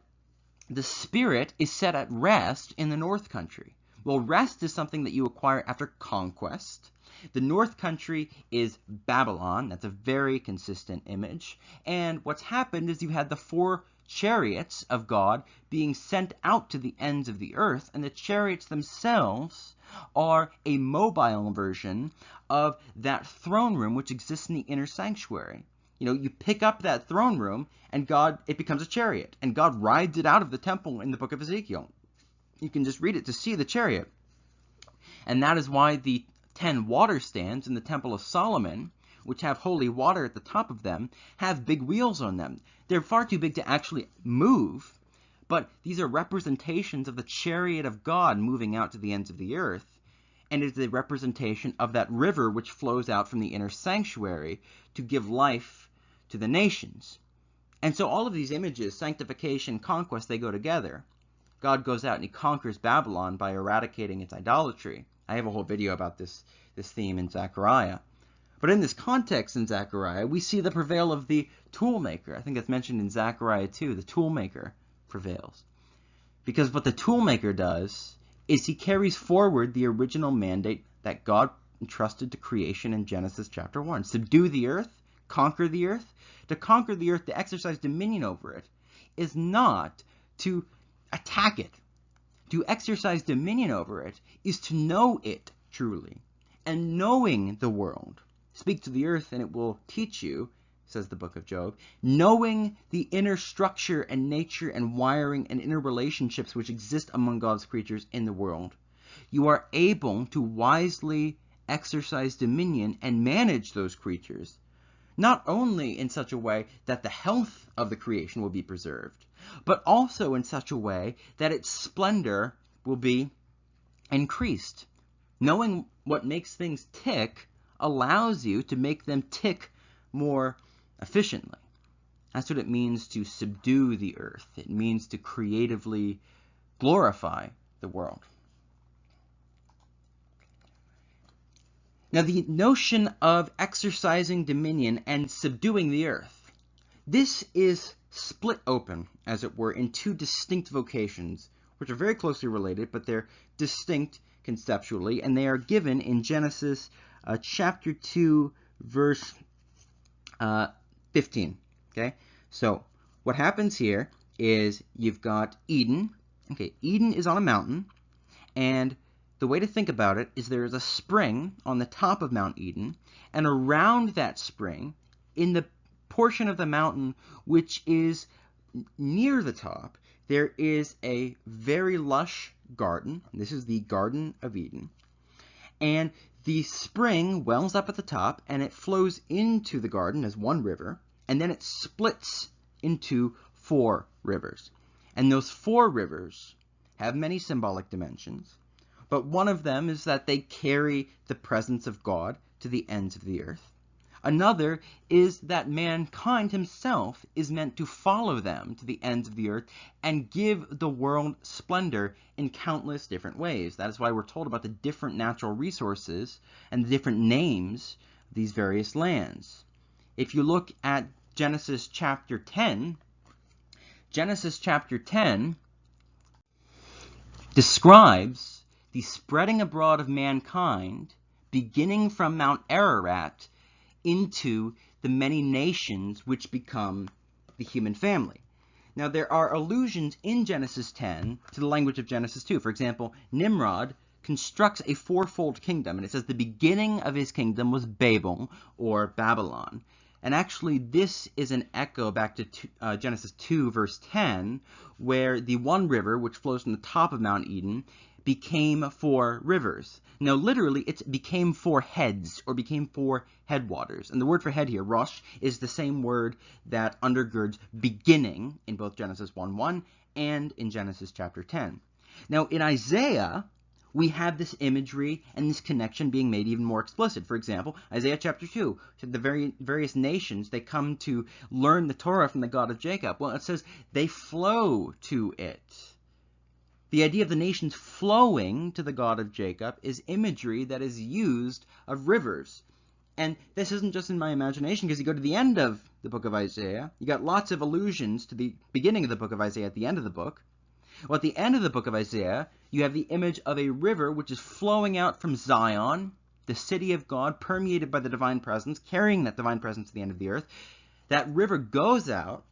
the Spirit is set at rest in the north country. Well, rest is something that you acquire after conquest. The north country is Babylon. That's a very consistent image. And what's happened is you had the four chariots of God being sent out to the ends of the earth, and the chariots themselves are a mobile version of that throne room which exists in the inner sanctuary. You know, you pick up that throne room, and it becomes a chariot, and God rides it out of the temple in the book of Ezekiel. You can just read it to see the chariot. And that is why the 10 water stands in the Temple of Solomon, which have holy water at the top of them, have big wheels on them. They're far too big to actually move, but these are representations of the chariot of God moving out to the ends of the earth. And it is a representation of that river which flows out from the inner sanctuary to give life to the nations. And so all of these images, sanctification, conquest, they go together. God goes out and he conquers Babylon by eradicating its idolatry. I have a whole video about this theme in Zechariah. But in this context in Zechariah, we see the prevail of the toolmaker. I think that's mentioned in Zechariah 2. The toolmaker prevails. Because what the toolmaker does is he carries forward the original mandate that God entrusted to creation in Genesis chapter 1. Subdue the earth, conquer the earth. To conquer the earth, to exercise dominion over it, is not to attack it. To exercise dominion over it is to know it truly. And knowing the world, speak to the earth and it will teach you, says the book of Job. Knowing the inner structure and nature and wiring and inner relationships which exist among God's creatures in the world, you are able to wisely exercise dominion and manage those creatures, not only in such a way that the health of the creation will be preserved, but also in such a way that its splendor will be increased. Knowing what makes things tick allows you to make them tick more efficiently. That's what it means to subdue the earth. It means to creatively glorify the world. Now, the notion of exercising dominion and subduing the earth, this is split open, as it were, in two distinct vocations, which are very closely related, but they're distinct conceptually, and they are given in Genesis chapter 2, verse 15. Okay, so what happens here is you've got Eden. Okay, Eden is on a mountain, and the way to think about it is there is a spring on the top of Mount Eden, and around that spring, in the portion of the mountain which is near the top, there is a very lush garden. This is the Garden of Eden. And the spring wells up at the top, and it flows into the garden as one river, and then it splits into 4 rivers. And those 4 rivers have many symbolic dimensions. But one of them is that they carry the presence of God to the ends of the earth. Another is that mankind himself is meant to follow them to the ends of the earth and give the world splendor in countless different ways. That is why we're told about the different natural resources and the different names of these various lands. If you look at Genesis chapter 10, Genesis chapter 10 describes the spreading abroad of mankind, beginning from Mount Ararat into the many nations which become the human family. Now, there are allusions in Genesis 10 to the language of Genesis 2. For example, Nimrod constructs a fourfold kingdom, and it says the beginning of his kingdom was Babel, or Babylon. And actually, this is an echo back to Genesis 2, verse 10, where the one river, which flows from the top of Mount Eden, became 4 rivers. Now, literally, it became 4 heads, or became 4 headwaters. And the word for head here, Rosh, is the same word that undergirds beginning in both Genesis 1:1 and in Genesis chapter 10. Now, in Isaiah, we have this imagery and this connection being made even more explicit. For example, Isaiah chapter 2, the various nations, they come to learn the Torah from the God of Jacob. Well, it says they flow to it. The idea of the nations flowing to the God of Jacob is imagery that is used of rivers. And this isn't just in my imagination, because you go to the end of the book of Isaiah, you got lots of allusions to the beginning of the book of Isaiah at the end of the book. Well, at the end of the book of Isaiah, you have the image of a river which is flowing out from Zion, the city of God, permeated by the divine presence, carrying that divine presence to the end of the earth. That river goes out,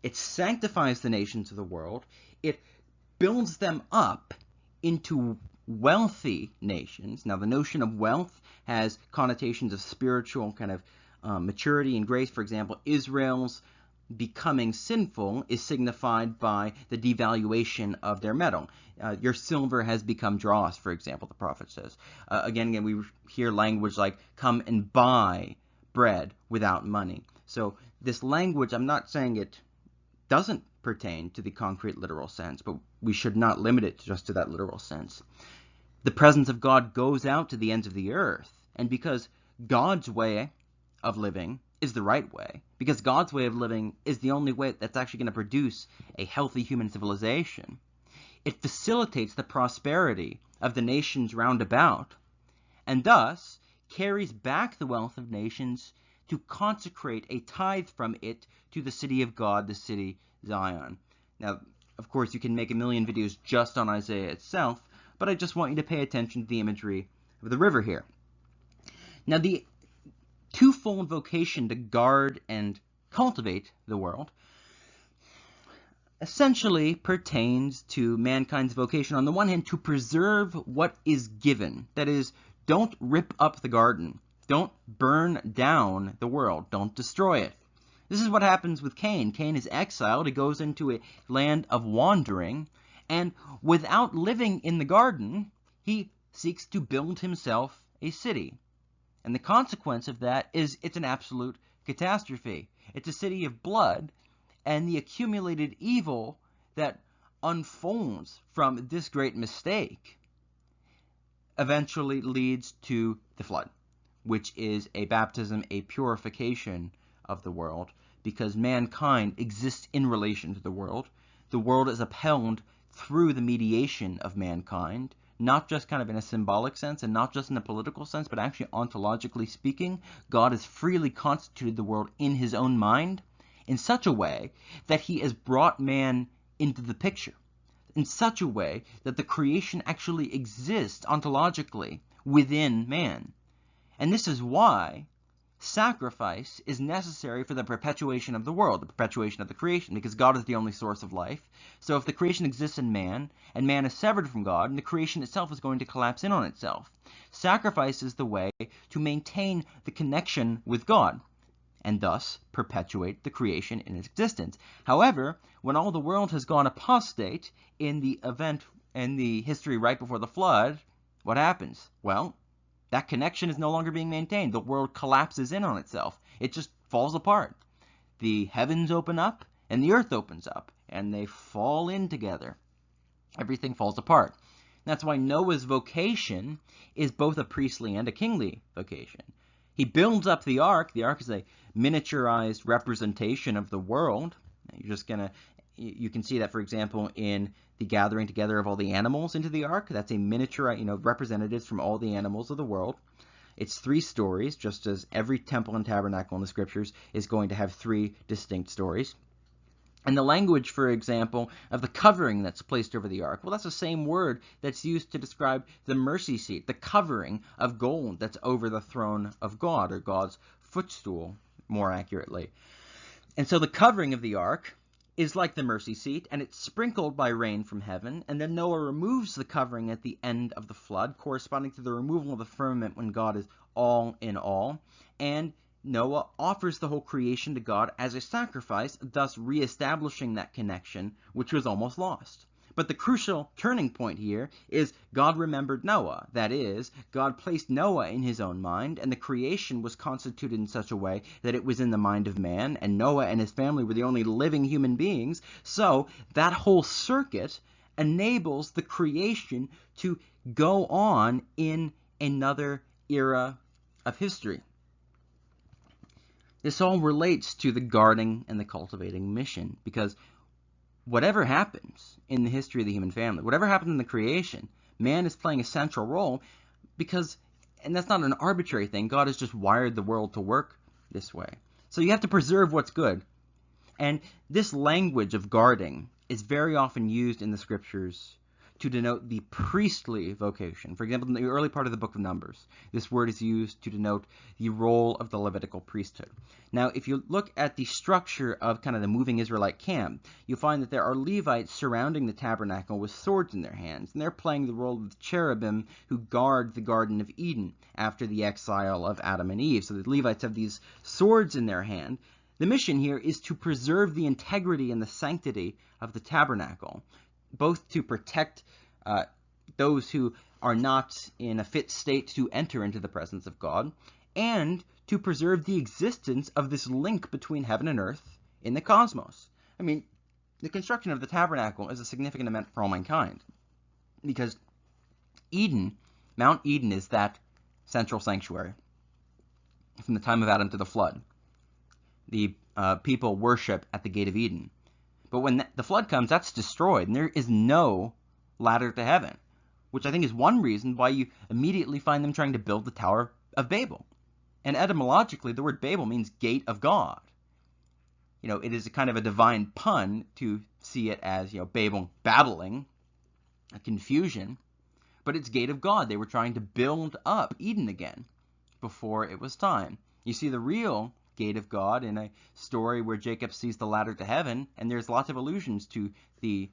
it sanctifies the nations of the world, it builds them up into wealthy nations. Now, the notion of wealth has connotations of spiritual kind of maturity and grace. For example, Israel's becoming sinful is signified by the devaluation of their metal. Your silver has become dross, for example, the prophet says. Again, we hear language like, come and buy bread without money. So this language, I'm not saying it doesn't pertain to the concrete literal sense, but we should not limit it just to that literal sense. The presence of God goes out to the ends of the earth, and because God's way of living is the right way, because God's way of living is the only way that's actually going to produce a healthy human civilization, it facilitates the prosperity of the nations round about, and thus carries back the wealth of nations to consecrate a tithe from it to the city of God, the city Zion. Now, of course, you can make a million videos just on Isaiah itself, but I just want you to pay attention to the imagery of the river here. Now, the twofold vocation to guard and cultivate the world essentially pertains to mankind's vocation, on the one hand, to preserve what is given. That is, don't rip up the garden. Don't burn down the world. Don't destroy it. This is what happens with Cain. Cain is exiled. He goes into a land of wandering, and without living in the garden, he seeks to build himself a city. And the consequence of that is it's an absolute catastrophe. It's a city of blood, and the accumulated evil that unfolds from this great mistake eventually leads to the flood, which is a baptism, a purification of the world, because mankind exists in relation to the world. The world is upheld through the mediation of mankind, not just kind of in a symbolic sense and not just in a political sense, but actually ontologically speaking. God has freely constituted the world in his own mind in such a way that he has brought man into the picture, in such a way that the creation actually exists ontologically within man. And this is why sacrifice is necessary for the perpetuation of the world, the perpetuation of the creation, because God is the only source of life. So if the creation exists in man, and man is severed from God, and the creation itself is going to collapse in on itself. Sacrifice is the way to maintain the connection with God, and thus perpetuate the creation in its existence. However, when all the world has gone apostate in the event, in the history right before the flood, what happens? Well, that connection is no longer being maintained. The world collapses in on itself. It just falls apart. The heavens open up and the earth opens up, and they fall in together. Everything falls apart. That's why Noah's vocation is both a priestly and a kingly vocation. He builds up the ark. The ark is a miniaturized representation of the world. You can see that, for example, in the gathering together of all the animals into the ark. That's a miniature, representatives from all the animals of the world. It's 3 stories, just as every temple and tabernacle in the scriptures is going to have 3 distinct stories. And the language, for example, of the covering that's placed over the ark, well, that's the same word that's used to describe the mercy seat, the covering of gold that's over the throne of God, or God's footstool, more accurately. And so the covering of the ark is like the mercy seat, and it's sprinkled by rain from heaven, and then Noah removes the covering at the end of the flood, corresponding to the removal of the firmament when God is all in all, and Noah offers the whole creation to God as a sacrifice, thus reestablishing that connection, which was almost lost. But the crucial turning point here is God remembered Noah. That is, God placed Noah in his own mind, and the creation was constituted in such a way that it was in the mind of man, and Noah and his family were the only living human beings. So that whole circuit enables the creation to go on in another era of history. This all relates to the guarding and the cultivating mission, because whatever happens in the history of the human family, whatever happens in the creation, man is playing a central role because, and that's not an arbitrary thing, God has just wired the world to work this way. So you have to preserve what's good. And this language of guarding is very often used in the scriptures to denote the priestly vocation. For example, in the early part of the book of Numbers, this word is used to denote the role of the Levitical priesthood. Now, if you look at the structure of kind of the moving Israelite camp, you'll find that there are Levites surrounding the tabernacle with swords in their hands, and they're playing the role of the cherubim who guard the Garden of Eden after the exile of Adam and Eve. So the Levites have these swords in their hand. The mission here is to preserve the integrity and the sanctity of the tabernacle, both to protect those who are not in a fit state to enter into the presence of God, and to preserve the existence of this link between heaven and earth in the cosmos. I mean, the construction of the tabernacle is a significant event for all mankind, because Eden, Mount Eden, is that central sanctuary from the time of Adam to the flood. The people worship at the gate of Eden. But when the flood comes, that's destroyed, and there is no ladder to heaven, which I think is one reason why you immediately find them trying to build the Tower of Babel. And etymologically, the word Babel means gate of God. You know, it is a kind of a divine pun to see it as, Babel, babbling, a confusion, but it's gate of God. They were trying to build up Eden again before it was time. You see the real gate of God in a story where Jacob sees the ladder to heaven, and there's lots of allusions to the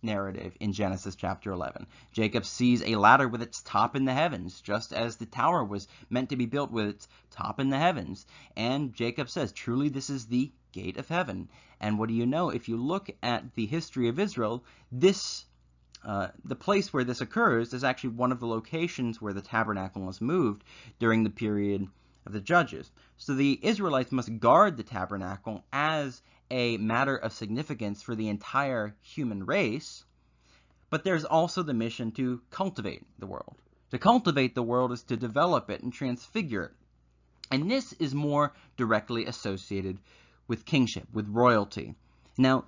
narrative in Genesis chapter 11. Jacob sees a ladder with its top in the heavens, just as the tower was meant to be built with its top in the heavens. And Jacob says, truly this is the gate of heaven. And what do you know? If you look at the history of Israel, this the place where this occurs is actually one of the locations where the tabernacle was moved during the period of the Judges. So the Israelites must guard the tabernacle as a matter of significance for the entire human race, but there's also the mission to cultivate the world. To cultivate the world is to develop it and transfigure it. And this is more directly associated with kingship, with royalty. Now,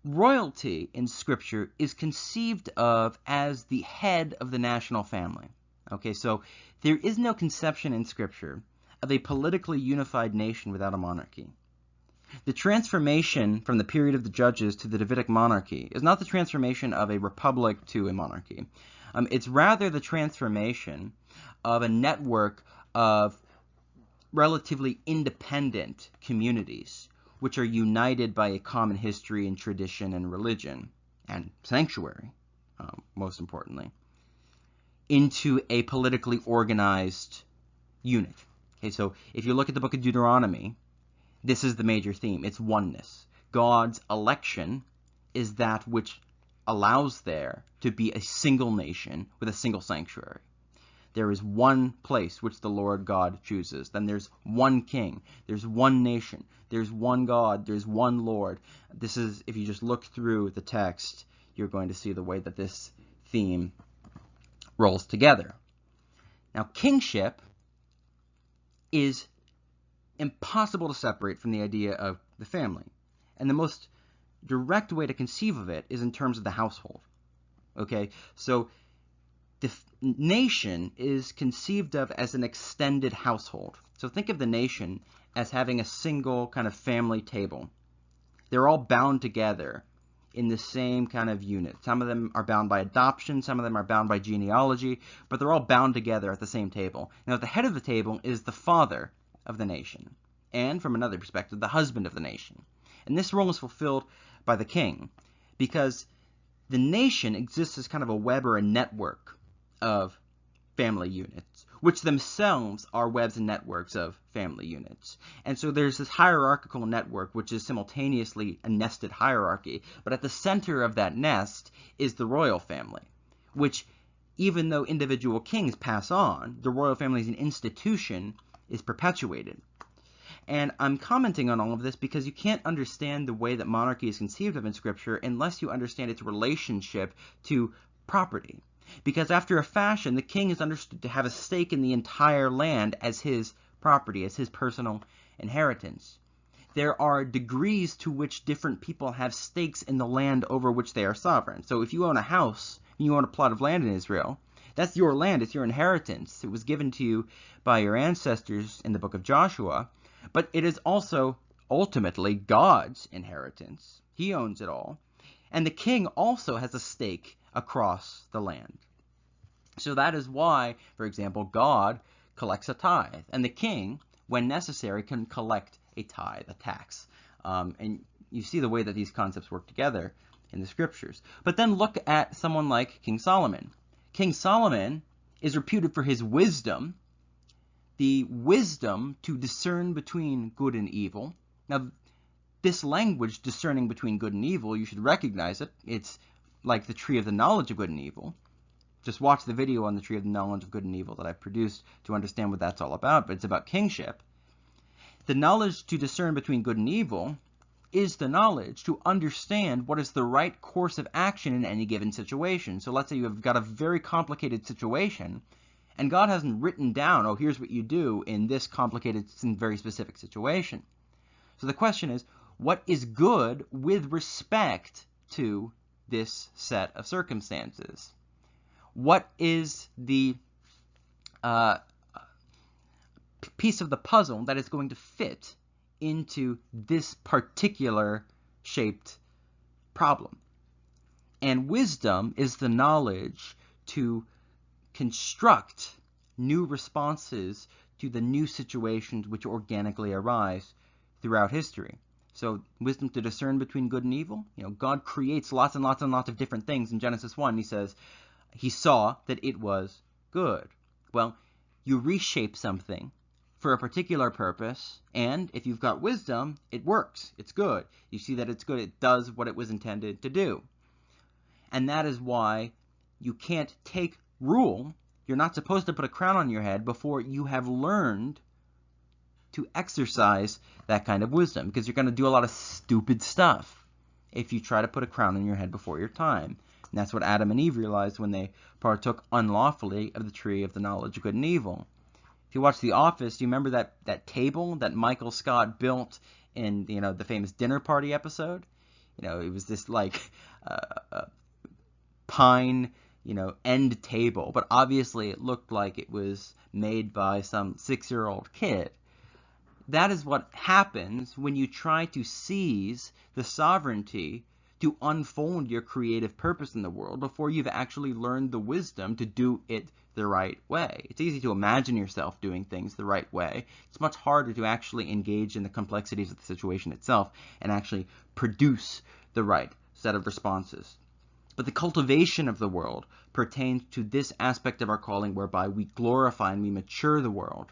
royalty in Scripture is conceived of as the head of the national family. Okay, so there is no conception in Scripture of a politically unified nation without a monarchy. The transformation from the period of the Judges to the Davidic monarchy is not the transformation of a republic to a monarchy. It's rather the transformation of a network of relatively independent communities which are united by a common history and tradition and religion and sanctuary, most importantly, into a politically organized unit. Okay, so if you look at the book of Deuteronomy, this is the major theme. It's oneness. God's election is that which allows there to be a single nation with a single sanctuary. There is one place which the Lord God chooses. Then there's one king. There's one nation. There's one God. There's one Lord. This is, if you just look through the text, you're going to see the way that this theme rolls together. Now, kingship is impossible to separate from the idea of the family. And the most direct way to conceive of it is in terms of the household. Okay, so the nation is conceived of as an extended household. So think of the nation as having a single kind of family table. they're all bound together in the same kind of unit. Some of them are bound by adoption, some of them are bound by genealogy, but they're all bound together at the same table. Now, at the head of the table is the father of the nation, and from another perspective, the husband of the nation. And this role is fulfilled by the king, because the nation exists as kind of a web or a network of family units, which themselves are webs and networks of family units. And so there's this hierarchical network, which is simultaneously a nested hierarchy, but at the center of that nest is the royal family, which, even though individual kings pass on, the royal family as an institution is perpetuated. And I'm commenting on all of this because you can't understand the way that monarchy is conceived of in Scripture unless you understand its relationship to property. Because after a fashion, the king is understood to have a stake in the entire land as his property, as his personal inheritance. There are degrees to which different people have stakes in the land over which they are sovereign. So if you own a house, and you own a plot of land in Israel, that's your land, it's your inheritance. It was given to you by your ancestors in the book of Joshua, but it is also ultimately God's inheritance. He owns it all. And the king also has a stake across the land. So that is why, for example, God collects a tithe, and the king, when necessary, can collect a tithe, a tax. And you see the way that these concepts work together in the scriptures. But then look at someone like King Solomon. King Solomon is reputed for his wisdom, the wisdom to discern between good and evil. Now, this language, discerning between good and evil, you should recognize it. It's like the tree of the knowledge of good and evil. Just watch the video on the tree of the knowledge of good and evil that I've produced to understand what that's all about, but it's about kingship. The knowledge to discern between good and evil is the knowledge to understand what is the right course of action in any given situation. So let's say you have got a very complicated situation, and God hasn't written down, oh, here's what you do in this complicated and very specific situation. So the question is, what is good with respect to this set of circumstances? What is the piece of the puzzle that is going to fit into this particular shaped problem? And wisdom is the knowledge to construct new responses to the new situations which organically arise throughout history. So wisdom to discern between good and evil. God creates lots and lots and lots of different things. In Genesis 1, he says, he saw that it was good. Well, you reshape something for a particular purpose, and if you've got wisdom, it works. It's good. You see that it's good. It does what it was intended to do. And that is why you can't take rule. You're not supposed to put a crown on your head before you have learned to exercise that kind of wisdom, because you're going to do a lot of stupid stuff if you try to put a crown on your head before your time. And that's what Adam and Eve realized when they partook unlawfully of the tree of the knowledge of good and evil. If you watch The Office, do you remember that table that Michael Scott built in the famous dinner party episode? It was this like pine end table, but obviously it looked like it was made by some 6-year-old kid. That is what happens when you try to seize the sovereignty to unfold your creative purpose in the world before you've actually learned the wisdom to do it the right way. It's easy to imagine yourself doing things the right way. It's much harder to actually engage in the complexities of the situation itself and actually produce the right set of responses. But the cultivation of the world pertains to this aspect of our calling whereby we glorify and we mature the world.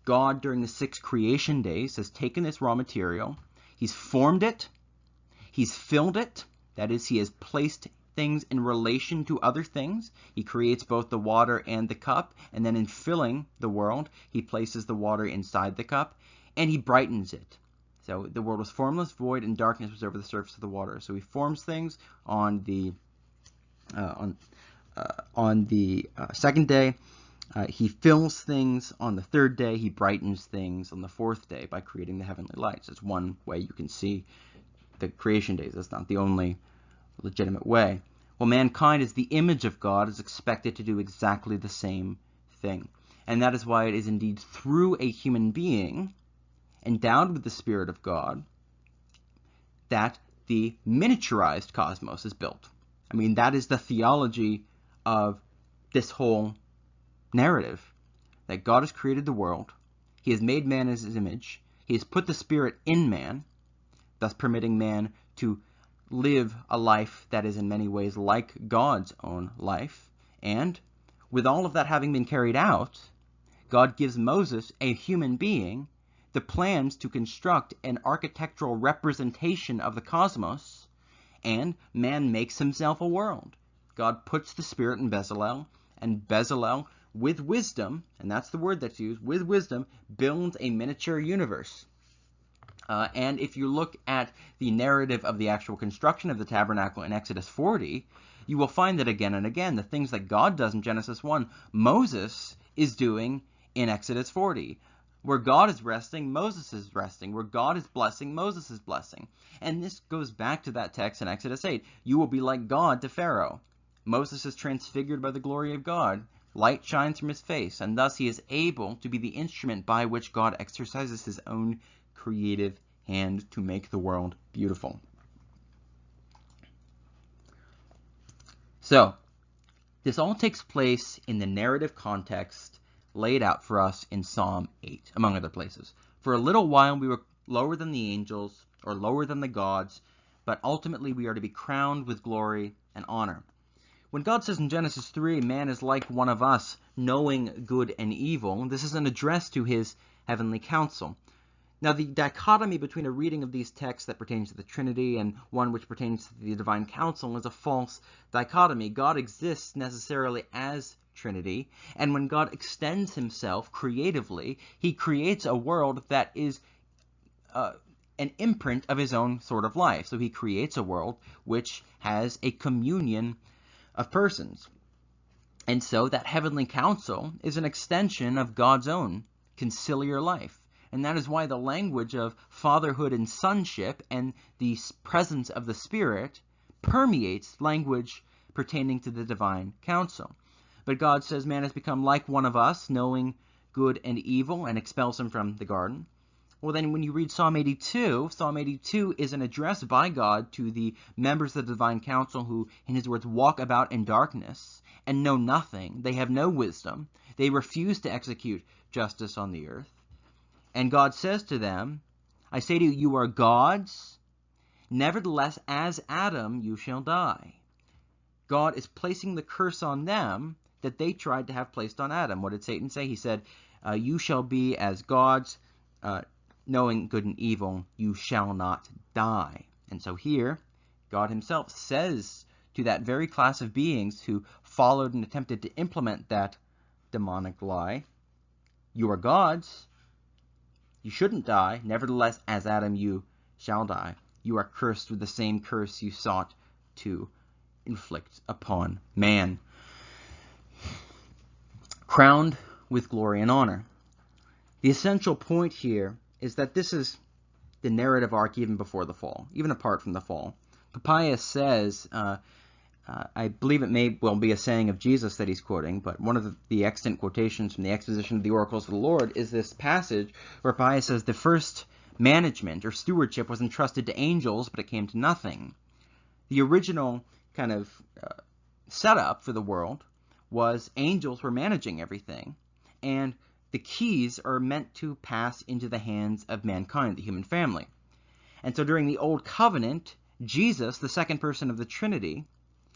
God, during the 6 creation days, has taken this raw material, he's formed it, he's filled it, that is, he has placed things in relation to other things. He creates both the water and the cup, and then in filling the world, he places the water inside the cup, and he brightens it. So the world was formless, void, and darkness was over the surface of the water. So he forms things on the second day. He fills things on the 3rd day. He brightens things on the 4th day by creating the heavenly lights. That's one way you can see the creation days. That's not the only legitimate way. Well, mankind as the image of God is expected to do exactly the same thing. And that is why it is indeed through a human being endowed with the Spirit of God, that the miniaturized cosmos is built. I mean, that is the theology of this whole narrative, that God has created the world, he has made man in his image, he has put the Spirit in man, thus permitting man to live a life that is in many ways like God's own life. And with all of that having been carried out, God gives Moses, a human being, the plans to construct an architectural representation of the cosmos, and man makes himself a world. God puts the Spirit in Bezalel, and Bezalel, with wisdom, and that's the word that's used, with wisdom, builds a miniature universe. And if you look at the narrative of the actual construction of the tabernacle in Exodus 40, you will find that again and again, the things that God does in Genesis 1, Moses is doing in Exodus 40. Where God is resting, Moses is resting. Where God is blessing, Moses is blessing. And this goes back to that text in Exodus 8. You will be like God to Pharaoh. Moses is transfigured by the glory of God. Light shines from his face, and thus he is able to be the instrument by which God exercises his own creative hand to make the world beautiful. So, this all takes place in the narrative context laid out for us in Psalm 8, among other places. For a little while we were lower than the angels, or lower than the gods, but ultimately we are to be crowned with glory and honor. When God says in Genesis 3, man is like one of us, knowing good and evil, this is an address to his heavenly council. Now, the dichotomy between a reading of these texts that pertains to the Trinity and one which pertains to the divine council is a false dichotomy. God exists necessarily as Trinity, and when God extends himself creatively, he creates a world that is an imprint of his own sort of life. So he creates a world which has a communion of persons. And so that heavenly council is an extension of God's own conciliar life. And that is why the language of fatherhood and sonship and the presence of the Spirit permeates language pertaining to the divine council. But God says man has become like one of us, knowing good and evil, and expels him from the garden. Well, then when you read Psalm 82, Psalm 82 is an address by God to the members of the divine council who, in his words, walk about in darkness and know nothing. They have no wisdom. They refuse to execute justice on the earth. And God says to them, I say to you, you are gods. Nevertheless, as Adam, you shall die. God is placing the curse on them that they tried to have placed on Adam. What did Satan say? He said, you shall be as gods, knowing good and evil, you shall not die. And so here, God himself says to that very class of beings who followed and attempted to implement that demonic lie, you are gods, you shouldn't die, nevertheless, as Adam, you shall die. You are cursed with the same curse you sought to inflict upon man. Crowned with glory and honor. The essential point here is that this is the narrative arc even before the fall, even apart from the fall. Papias says, I believe it may well be a saying of Jesus that he's quoting, but one of the extant quotations from the exposition of the oracles of the Lord is this passage where Papias says the first management or stewardship was entrusted to angels, but it came to nothing. The original kind of setup for the world was angels were managing everything, and the keys are meant to pass into the hands of mankind, the human family. And so during the Old Covenant, Jesus, the second person of the Trinity,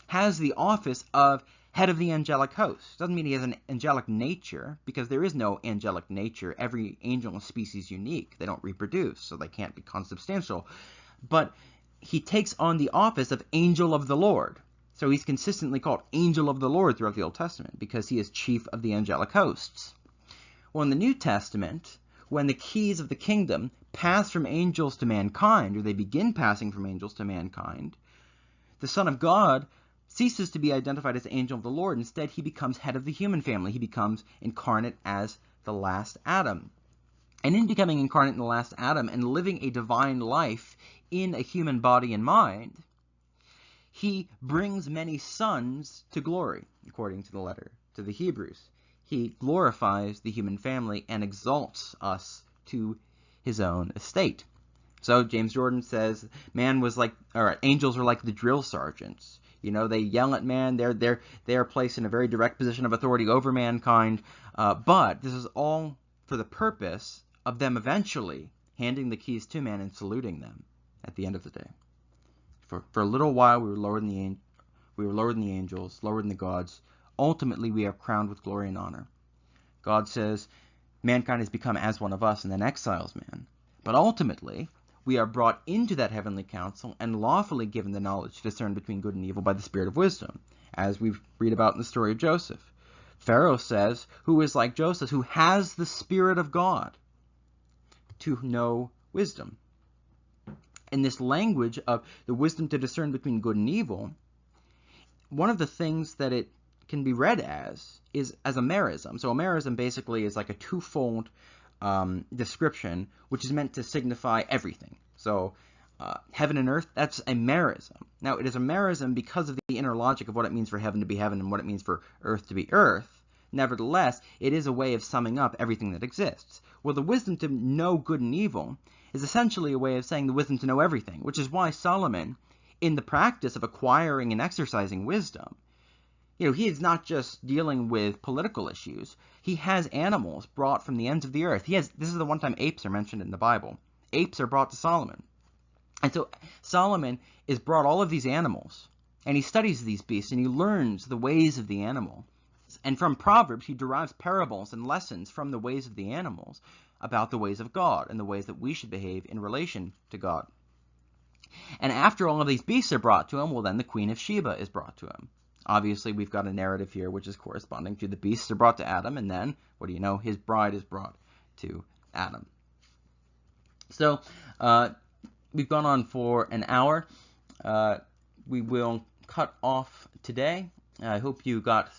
has the office of head of the angelic host. Doesn't mean he has an angelic nature, because there is no angelic nature. Every angel is species unique. They don't reproduce, so they can't be consubstantial. But he takes on the office of angel of the Lord. So he's consistently called angel of the Lord throughout the Old Testament, because he is chief of the angelic hosts. Well, in the New Testament, when the keys of the kingdom pass from angels to mankind, or they begin passing from angels to mankind, the Son of God ceases to be identified as the angel of the Lord. Instead, he becomes head of the human family. He becomes incarnate as the last Adam. And in becoming incarnate in the last Adam and living a divine life in a human body and mind, he brings many sons to glory, according to the letter to the Hebrews. He glorifies the human family and exalts us to his own estate. So James Jordan says angels are like the drill sergeants. You know, they yell at man. They are placed in a very direct position of authority over mankind. But this is all for the purpose of them eventually handing the keys to man and saluting them at the end of the day. For a little while we were lower than the angels, lower than the gods. Ultimately we are crowned with glory and honor. God says mankind has become as one of us and then exiles man. But ultimately we are brought into that heavenly council and lawfully given the knowledge to discern between good and evil by the spirit of wisdom, as we read about in the story of Joseph. Pharaoh says, who is like Joseph, who has the Spirit of God to know wisdom. In this language of the wisdom to discern between good and evil, one of the things that it can be read as is as a merism. So a merism basically is like a twofold description, which is meant to signify everything. So heaven and earth, that's a merism. Now, it is a merism because of the inner logic of what it means for heaven to be heaven and what it means for earth to be earth. Nevertheless, it is a way of summing up everything that exists. Well, the wisdom to know good and evil is essentially a way of saying the wisdom to know everything, which is why Solomon, in the practice of acquiring and exercising wisdom, he is not just dealing with political issues. He has animals brought from the ends of the earth. This is the one time apes are mentioned in the Bible. Apes are brought to Solomon. And so Solomon is brought all of these animals, and he studies these beasts, and he learns the ways of the animal. And from Proverbs, he derives parables and lessons from the ways of the animals about the ways of God and the ways that we should behave in relation to God. And after all of these beasts are brought to him, well, then the Queen of Sheba is brought to him. Obviously, we've got a narrative here which is corresponding to the beasts are brought to Adam, and then, what do you know, his bride is brought to Adam. So, we've gone on for an hour. We will cut off today. I hope you got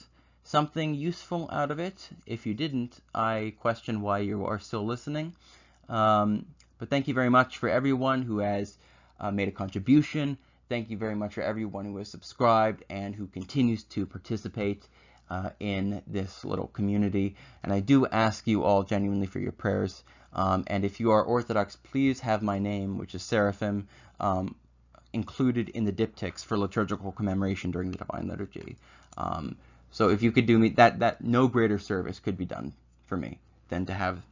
something useful out of it. If you didn't, I question why you are still listening. But thank you very much for everyone who has made a contribution. Thank you very much for everyone who has subscribed and who continues to participate in this little community. And I do ask you all genuinely for your prayers. And if you are Orthodox, please have my name, which is Seraphim, included in the diptychs for liturgical commemoration during the Divine Liturgy. So if you could do me that no greater service could be done for me than to have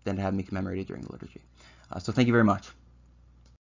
me commemorated during the liturgy. So thank you very much.